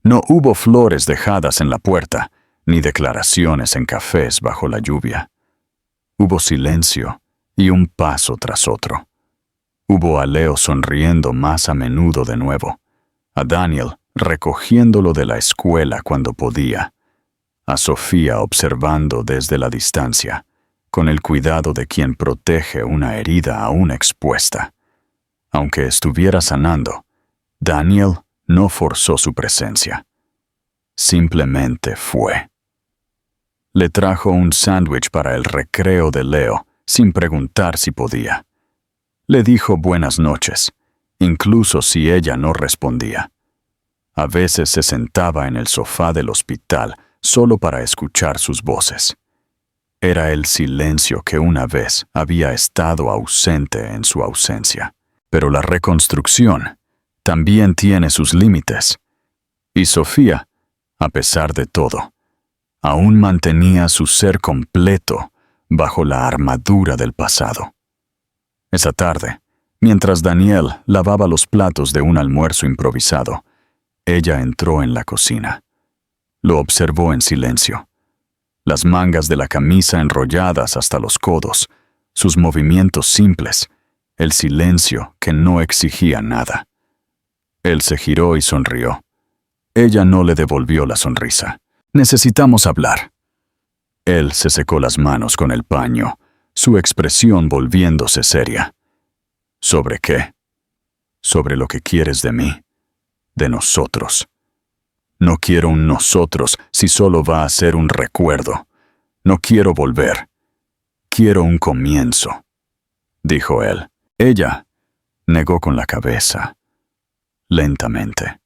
No hubo flores dejadas en la puerta, ni declaraciones en cafés bajo la lluvia. Hubo silencio y un paso tras otro. Hubo a Leo sonriendo más a menudo de nuevo, a Danielle recogiéndolo de la escuela cuando podía, a Sofía observando desde la distancia, con el cuidado de quien protege una herida aún expuesta. Aunque estuviera sanando, Danielle no forzó su presencia. Simplemente fue. Le trajo un sándwich para el recreo de Leo, sin preguntar si podía. Le dijo buenas noches, incluso si ella no respondía. A veces se sentaba en el sofá del hospital solo para escuchar sus voces. Era el silencio que una vez había estado ausente en su ausencia. Pero la reconstrucción también tiene sus límites. Y Sofía, a pesar de todo, aún mantenía su ser completo bajo la armadura del pasado. Esa tarde, mientras Danielle lavaba los platos de un almuerzo improvisado, ella entró en la cocina. Lo observó en silencio. Las mangas de la camisa enrolladas hasta los codos, sus movimientos simples, el silencio que no exigía nada. Él se giró y sonrió. Ella no le devolvió la sonrisa. «Necesitamos hablar». Él se secó las manos con el paño, su expresión volviéndose seria. «¿Sobre qué?» «Sobre lo que quieres de mí». de nosotros. No quiero un nosotros si solo va a ser un recuerdo. No quiero volver. Quiero un comienzo, dijo él. Ella negó con la cabeza, lentamente.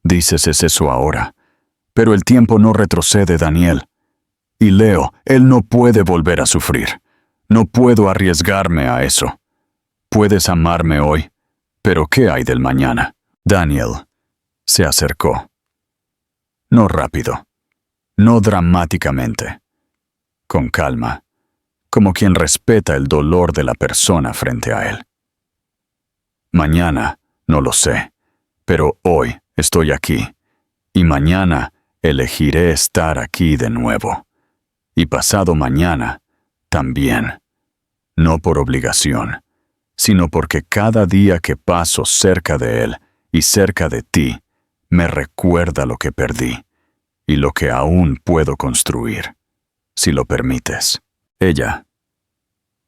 Dices es eso ahora, pero el tiempo no retrocede, Daniel. Y Leo, él no puede volver a sufrir. No puedo arriesgarme a eso. Puedes amarme hoy, pero ¿qué hay del mañana? Daniel se acercó. No rápido, no dramáticamente, con calma, como quien respeta el dolor de la persona frente a él. Mañana, no lo sé, pero hoy estoy aquí, y mañana elegiré estar aquí de nuevo, y pasado mañana también, no por obligación, sino porque cada día que paso cerca de él y cerca de ti, me recuerda lo que perdí y lo que aún puedo construir, si lo permites. Ella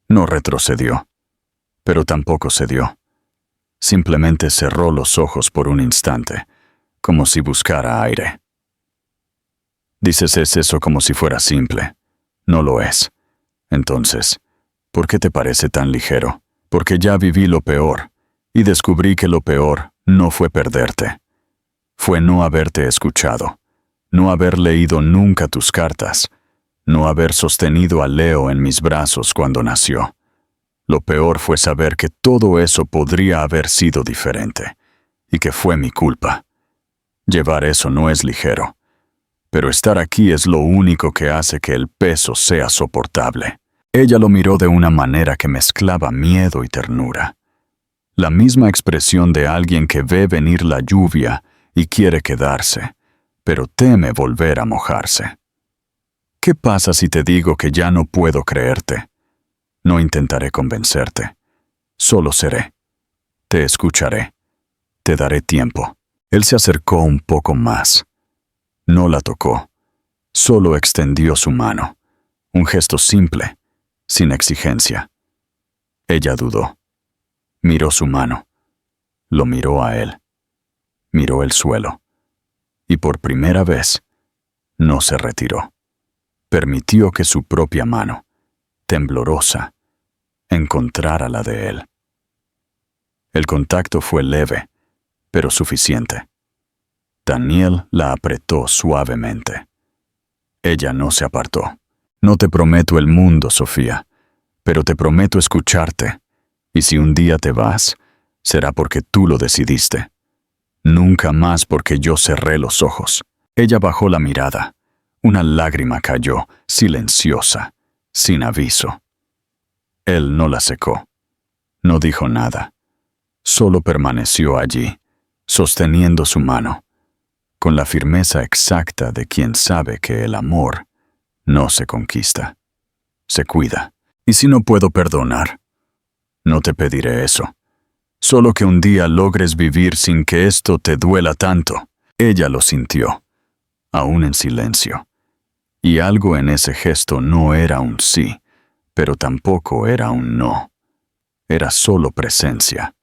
no retrocedió, pero tampoco cedió. Simplemente cerró los ojos por un instante, como si buscara aire. Dices es eso como si fuera simple. No lo es. Entonces, ¿por qué te parece tan ligero? Porque ya viví lo peor, y descubrí que lo peor no fue perderte. Fue no haberte escuchado, no haber leído nunca tus cartas, no haber sostenido a Leo en mis brazos cuando nació. Lo peor fue saber que todo eso podría haber sido diferente, y que fue mi culpa. Llevar eso no es ligero, pero estar aquí es lo único que hace que el peso sea soportable. Ella lo miró de una manera que mezclaba miedo y ternura. La misma expresión de alguien que ve venir la lluvia y quiere quedarse, pero teme volver a mojarse. ¿Qué pasa si te digo que ya no puedo creerte? No intentaré convencerte. Solo seré. Te escucharé. Te daré tiempo. Él se acercó un poco más. No la tocó. Solo extendió su mano. Un gesto simple, sin exigencia. Ella dudó. Miró su mano. Lo miró a él. Miró el suelo. Y por primera vez, no se retiró. Permitió que su propia mano, temblorosa, encontrara la de él. El contacto fue leve, pero suficiente. Daniel la apretó suavemente. Ella no se apartó. No te prometo el mundo, Sofía, pero te prometo escucharte, y si un día te vas, será porque tú lo decidiste. Nunca más porque yo cerré los ojos. Ella bajó la mirada. Una lágrima cayó, silenciosa, sin aviso. Él no la secó. No dijo nada. Solo permaneció allí, sosteniendo su mano, con la firmeza exacta de quien sabe que el amor no se conquista, se cuida. ¿Y si no puedo perdonar? No te pediré eso. Solo que un día logres vivir sin que esto te duela tanto. Ella lo sintió, aún en silencio. Y algo en ese gesto no era un sí, pero tampoco era un no. Era solo presencia.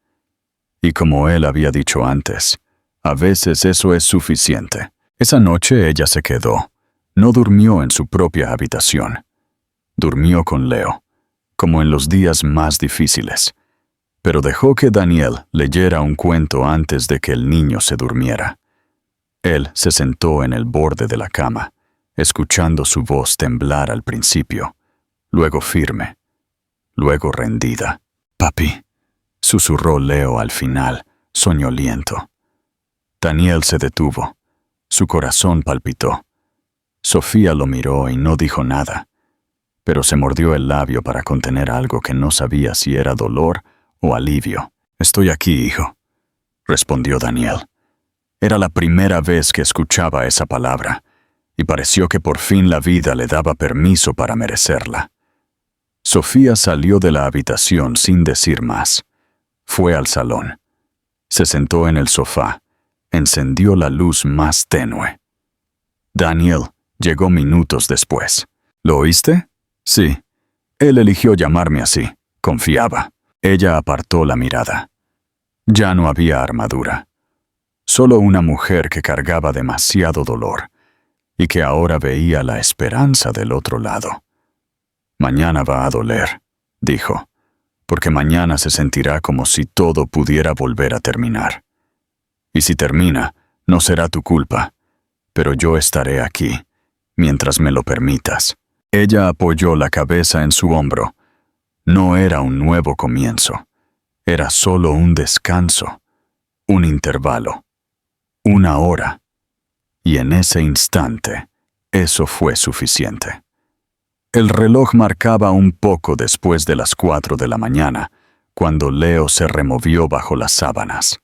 Y como él había dicho antes, a veces eso es suficiente. Esa noche ella se quedó. No durmió en su propia habitación. Durmió con Leo, como en los días más difíciles. Pero dejó que Daniel leyera un cuento antes de que el niño se durmiera. Él se sentó en el borde de la cama, escuchando su voz temblar al principio, luego firme, luego rendida. «Papi», susurró Leo al final, soñoliento. Daniel se detuvo. Su corazón palpitó. Sofía lo miró y no dijo nada, pero se mordió el labio para contener algo que no sabía si era dolor o alivio. «Estoy aquí, hijo», respondió Daniel. Era la primera vez que escuchaba esa palabra, y pareció que por fin la vida le daba permiso para merecerla. Sofía salió de la habitación sin decir más. Fue al salón. Se sentó en el sofá. Encendió la luz más tenue. Daniel llegó minutos después. «¿Lo oíste?» «Sí». Él eligió llamarme así. Confiaba. Ella apartó la mirada. Ya no había armadura. solo una mujer que cargaba demasiado dolor y que ahora veía la esperanza del otro lado. Mañana va a doler, dijo, porque mañana se sentirá como si todo pudiera volver a terminar. Y si termina, no será tu culpa, pero yo estaré aquí, mientras me lo permitas. Ella apoyó la cabeza en su hombro. No era un nuevo comienzo, era solo un descanso, un intervalo, una hora. Y en ese instante, eso fue suficiente. El reloj marcaba un poco después de las 4 de la mañana, cuando Leo se removió bajo las sábanas.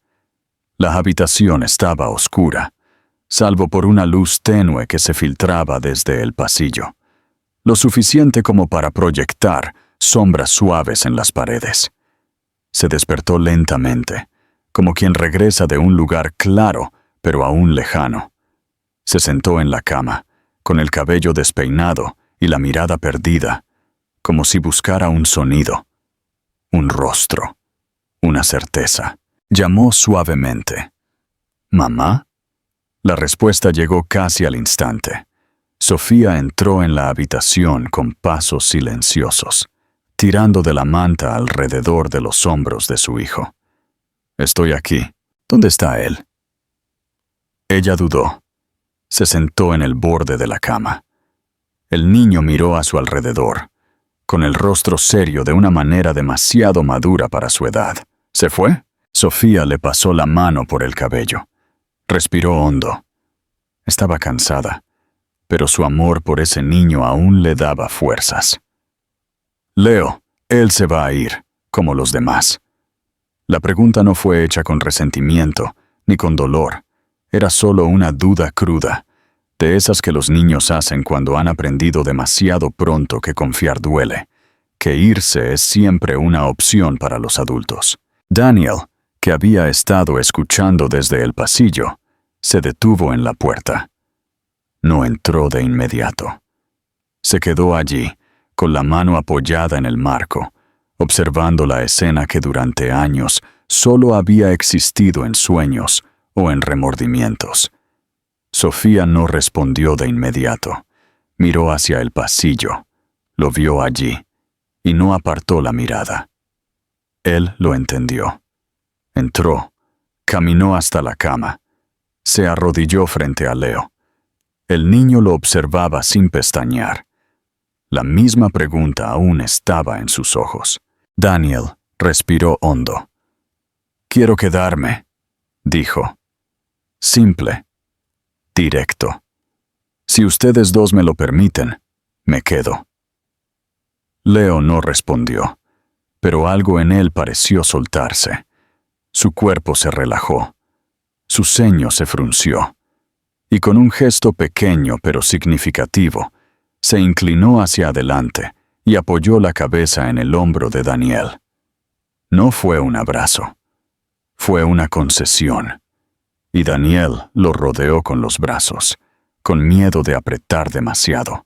La habitación estaba oscura, salvo por una luz tenue que se filtraba desde el pasillo, lo suficiente como para proyectar sombras suaves en las paredes. Se despertó lentamente, como quien regresa de un lugar claro, pero aún lejano. Se sentó en la cama, con el cabello despeinado y la mirada perdida, como si buscara un sonido, un rostro, una certeza. Llamó suavemente. ¿Mamá? La respuesta llegó casi al instante. Sofía entró en la habitación con pasos silenciosos, tirando de la manta alrededor de los hombros de su hijo. Estoy aquí. ¿Dónde está él? Ella dudó. Se sentó en el borde de la cama. El niño miró a su alrededor, con el rostro serio de una manera demasiado madura para su edad. ¿Se fue? Sofía le pasó la mano por el cabello. Respiró hondo. Estaba cansada, pero su amor por ese niño aún le daba fuerzas. Leo, él se va a ir, como los demás. La pregunta no fue hecha con resentimiento, ni con dolor. Era solo una duda cruda, de esas que los niños hacen cuando han aprendido demasiado pronto que confiar duele, que irse es siempre una opción para los adultos. Daniel, que había estado escuchando desde el pasillo, se detuvo en la puerta. No entró de inmediato. Se quedó allí, con la mano apoyada en el marco, observando la escena que durante años solo había existido en sueños o en remordimientos. Sofía no respondió de inmediato. Miró hacia el pasillo, lo vio allí, y no apartó la mirada. Él lo entendió. Entró, caminó hasta la cama, se arrodilló frente a Leo. El niño lo observaba sin pestañear. La misma pregunta aún estaba en sus ojos. Daniel respiró hondo. «Quiero quedarme», dijo. Simple, directo. «Si ustedes dos me lo permiten, me quedo». Leo no respondió, pero algo en él pareció soltarse. Su cuerpo se relajó, su ceño se frunció, y con un gesto pequeño pero significativo, se inclinó hacia adelante y apoyó la cabeza en el hombro de Daniel. No fue un abrazo, fue una concesión, y Daniel lo rodeó con los brazos, con miedo de apretar demasiado,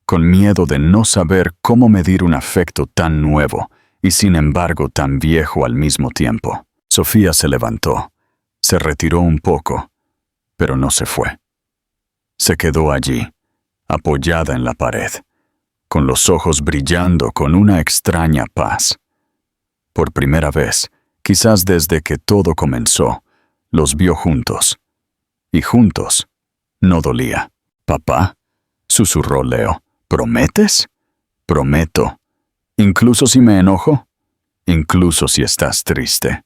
con miedo de no saber cómo medir un afecto tan nuevo y sin embargo tan viejo al mismo tiempo. Sofía se levantó, se retiró un poco, pero no se fue. Se quedó allí, apoyada en la pared, con los ojos brillando con una extraña paz. Por primera vez, quizás desde que todo comenzó, los vio juntos. Y juntos, no dolía. «Papá», susurró Leo, «¿prometes?» «Prometo. Incluso si me enojo, incluso si estás triste,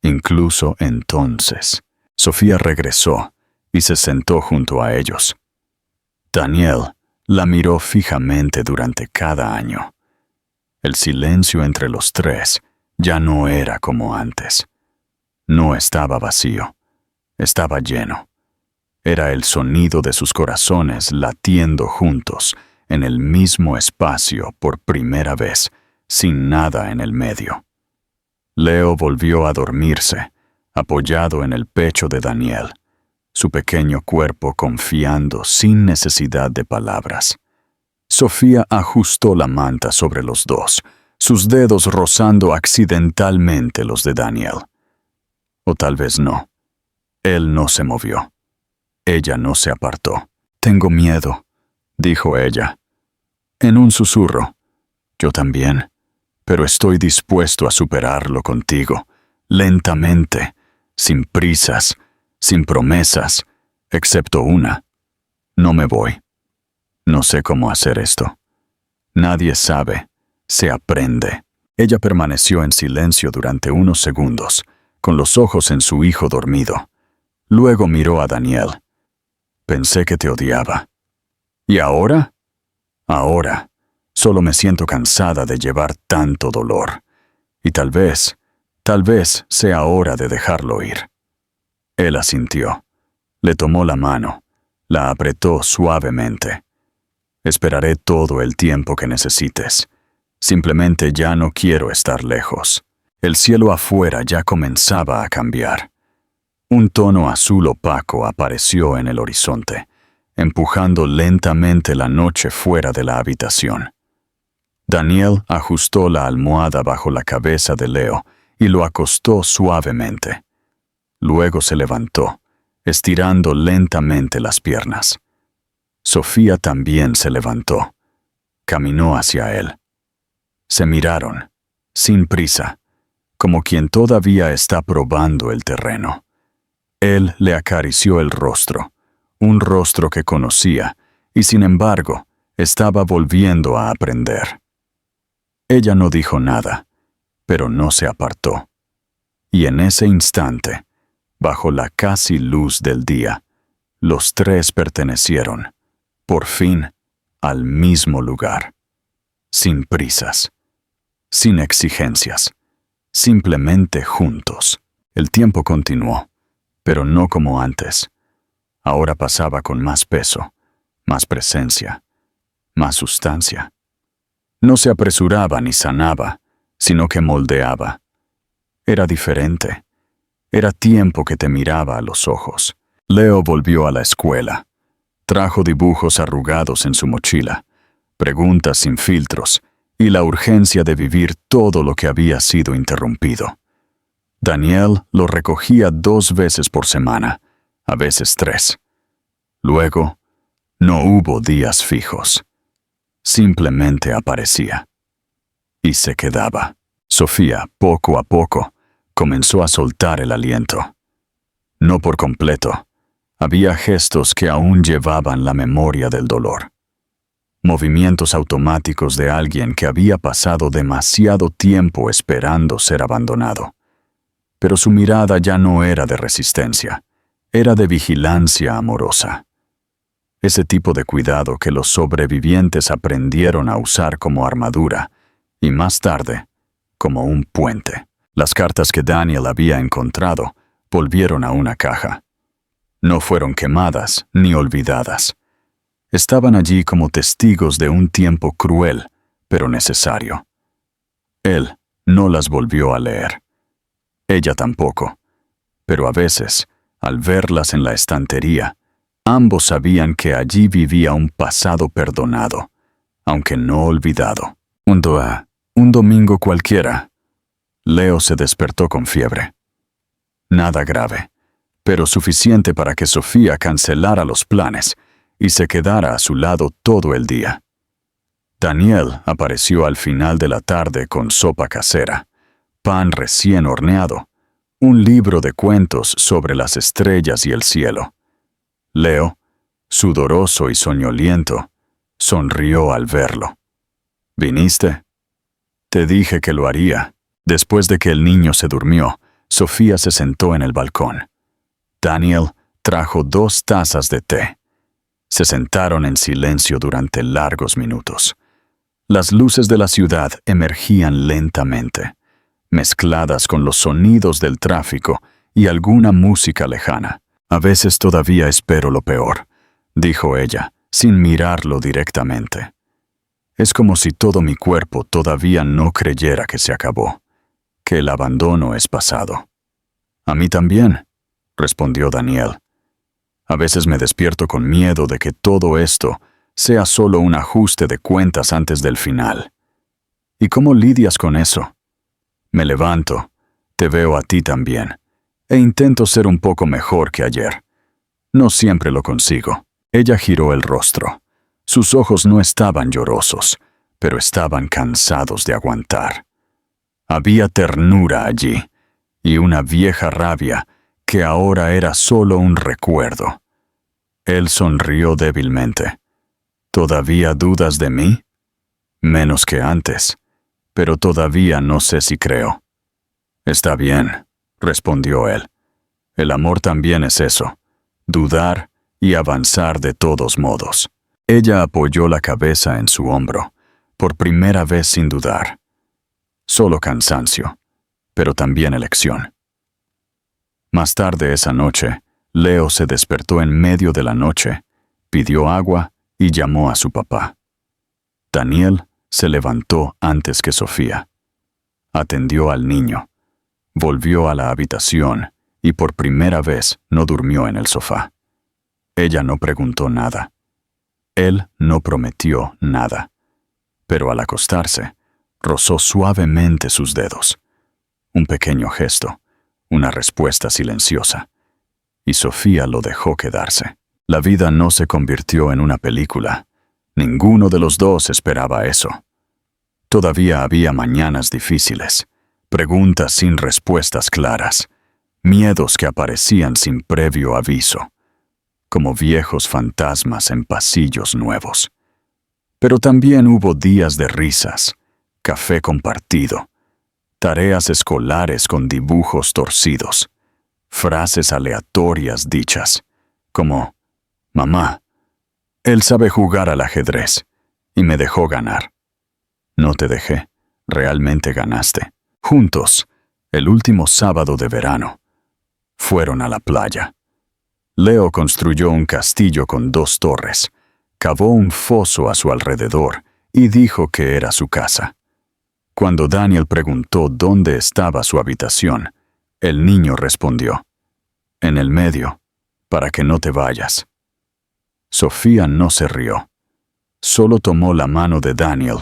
incluso entonces». Sofía regresó y se sentó junto a ellos. Daniel la miró fijamente durante cada año. El silencio entre los tres ya no era como antes. No estaba vacío, estaba lleno. Era el sonido de sus corazones latiendo juntos en el mismo espacio por primera vez, sin nada en el medio. Leo volvió a dormirse, apoyado en el pecho de Daniel, su pequeño cuerpo confiando sin necesidad de palabras. Sofía ajustó la manta sobre los dos, sus dedos rozando accidentalmente los de Daniel. O tal vez no. Él no se movió. Ella no se apartó. «Tengo miedo», dijo ella. En un susurro. «Yo también, pero estoy dispuesto a superarlo contigo, lentamente, sin prisas, sin promesas, excepto una. No me voy. No sé cómo hacer esto. Nadie sabe, se aprende». Ella permaneció en silencio durante unos segundos, con los ojos en su hijo dormido. Luego miró a Daniel. «Pensé que te odiaba. ¿Y ahora?» «Ahora, solo me siento cansada de llevar tanto dolor. Y tal vez sea hora de dejarlo ir». Él asintió. Le tomó la mano, la apretó suavemente. «Esperaré todo el tiempo que necesites. Simplemente ya no quiero estar lejos». El cielo afuera ya comenzaba a cambiar. Un tono azul opaco apareció en el horizonte, empujando lentamente la noche fuera de la habitación. Daniel ajustó la almohada bajo la cabeza de Leo y lo acostó suavemente. Luego se levantó, estirando lentamente las piernas. Sofía también se levantó. Caminó hacia él. Se miraron, sin prisa, como quien todavía está probando el terreno. Él le acarició el rostro, un rostro que conocía, y sin embargo, estaba volviendo a aprender. Ella no dijo nada, pero no se apartó. Y en ese instante, bajo la casi luz del día, los tres pertenecieron, por fin, al mismo lugar. Sin prisas, sin exigencias, simplemente juntos. El tiempo continuó, pero no como antes. Ahora pasaba con más peso, más presencia, más sustancia. No se apresuraba ni sanaba, sino que moldeaba. Era diferente. Era tiempo que te miraba a los ojos. Leo volvió a la escuela. Trajo dibujos arrugados en su mochila, preguntas sin filtros y la urgencia de vivir todo lo que había sido interrumpido. Daniel lo recogía 2 veces por semana, a veces 3. Luego, no hubo días fijos. Simplemente aparecía. Y se quedaba. Sofía, poco a poco, comenzó a soltar el aliento. No por completo. Había gestos que aún llevaban la memoria del dolor. Movimientos automáticos de alguien que había pasado demasiado tiempo esperando ser abandonado. Pero su mirada ya no era de resistencia, era de vigilancia amorosa. Ese tipo de cuidado que los sobrevivientes aprendieron a usar como armadura y más tarde, como un puente. Las cartas que Daniel había encontrado volvieron a una caja. No fueron quemadas ni olvidadas. Estaban allí como testigos de un tiempo cruel, pero necesario. Él no las volvió a leer. Ella tampoco. Pero a veces, al verlas en la estantería, ambos sabían que allí vivía un pasado perdonado, aunque no olvidado. Un domingo cualquiera, Leo se despertó con fiebre. Nada grave, pero suficiente para que Sofía cancelara los planes y se quedara a su lado todo el día. Daniel apareció al final de la tarde con sopa casera, pan recién horneado, un libro de cuentos sobre las estrellas y el cielo. Leo, sudoroso y soñoliento, sonrió al verlo. ¿Viniste? Te dije que lo haría. Después de que el niño se durmió, Sofía se sentó en el balcón. Daniel trajo 2 tazas de té. Se sentaron en silencio durante largos minutos. Las luces de la ciudad emergían lentamente, mezcladas con los sonidos del tráfico y alguna música lejana. A veces todavía espero lo peor, dijo ella, sin mirarlo directamente. Es como si todo mi cuerpo todavía no creyera que se acabó, que el abandono es pasado. A mí también, respondió Daniel. A veces me despierto con miedo de que todo esto sea solo un ajuste de cuentas antes del final. ¿Y cómo lidias con eso? Me levanto, te veo a ti también, e intento ser un poco mejor que ayer. No siempre lo consigo. Ella giró el rostro. Sus ojos no estaban llorosos, pero estaban cansados de aguantar. Había ternura allí, y una vieja rabia que ahora era solo un recuerdo. Él sonrió débilmente. ¿Todavía dudas de mí? Menos que antes, pero todavía no sé si creo. Está bien, respondió él. El amor también es eso, dudar y avanzar de todos modos. Ella apoyó la cabeza en su hombro, por primera vez sin dudar. Solo cansancio, pero también elección. Más tarde esa noche, Leo se despertó en medio de la noche, pidió agua y llamó a su papá. Daniel se levantó antes que Sofía. Atendió al niño, volvió a la habitación y por primera vez no durmió en el sofá. Ella no preguntó nada. Él no prometió nada. Pero al acostarse, rozó suavemente sus dedos. Un pequeño gesto, una respuesta silenciosa. Y Sofía lo dejó quedarse. La vida no se convirtió en una película. Ninguno de los dos esperaba eso. Todavía había mañanas difíciles, preguntas sin respuestas claras, miedos que aparecían sin previo aviso, como viejos fantasmas en pasillos nuevos. Pero también hubo días de risas, café compartido, tareas escolares con dibujos torcidos, frases aleatorias dichas, como, «Mamá, él sabe jugar al ajedrez y me dejó ganar». No te dejé, realmente ganaste. Juntos, el último sábado de verano, fueron a la playa. Leo construyó un castillo con 2 torres, cavó un foso a su alrededor y dijo que era su casa. Cuando Daniel preguntó dónde estaba su habitación, el niño respondió, «En el medio, para que no te vayas». Sofía no se rió. Solo tomó la mano de Daniel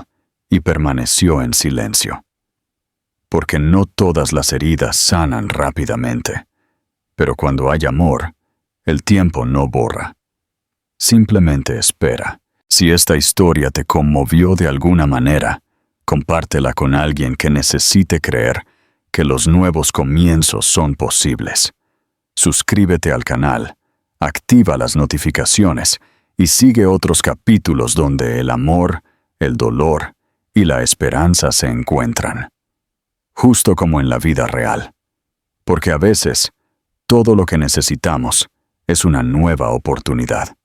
y permaneció en silencio. Porque no todas las heridas sanan rápidamente, pero cuando hay amor, el tiempo no borra. Simplemente espera. Si esta historia te conmovió de alguna manera, compártela con alguien que necesite creer que los nuevos comienzos son posibles. Suscríbete al canal, activa las notificaciones y sigue otros capítulos donde el amor, el dolor y la esperanza se encuentran. Justo como en la vida real. Porque a veces, todo lo que necesitamos es una nueva oportunidad.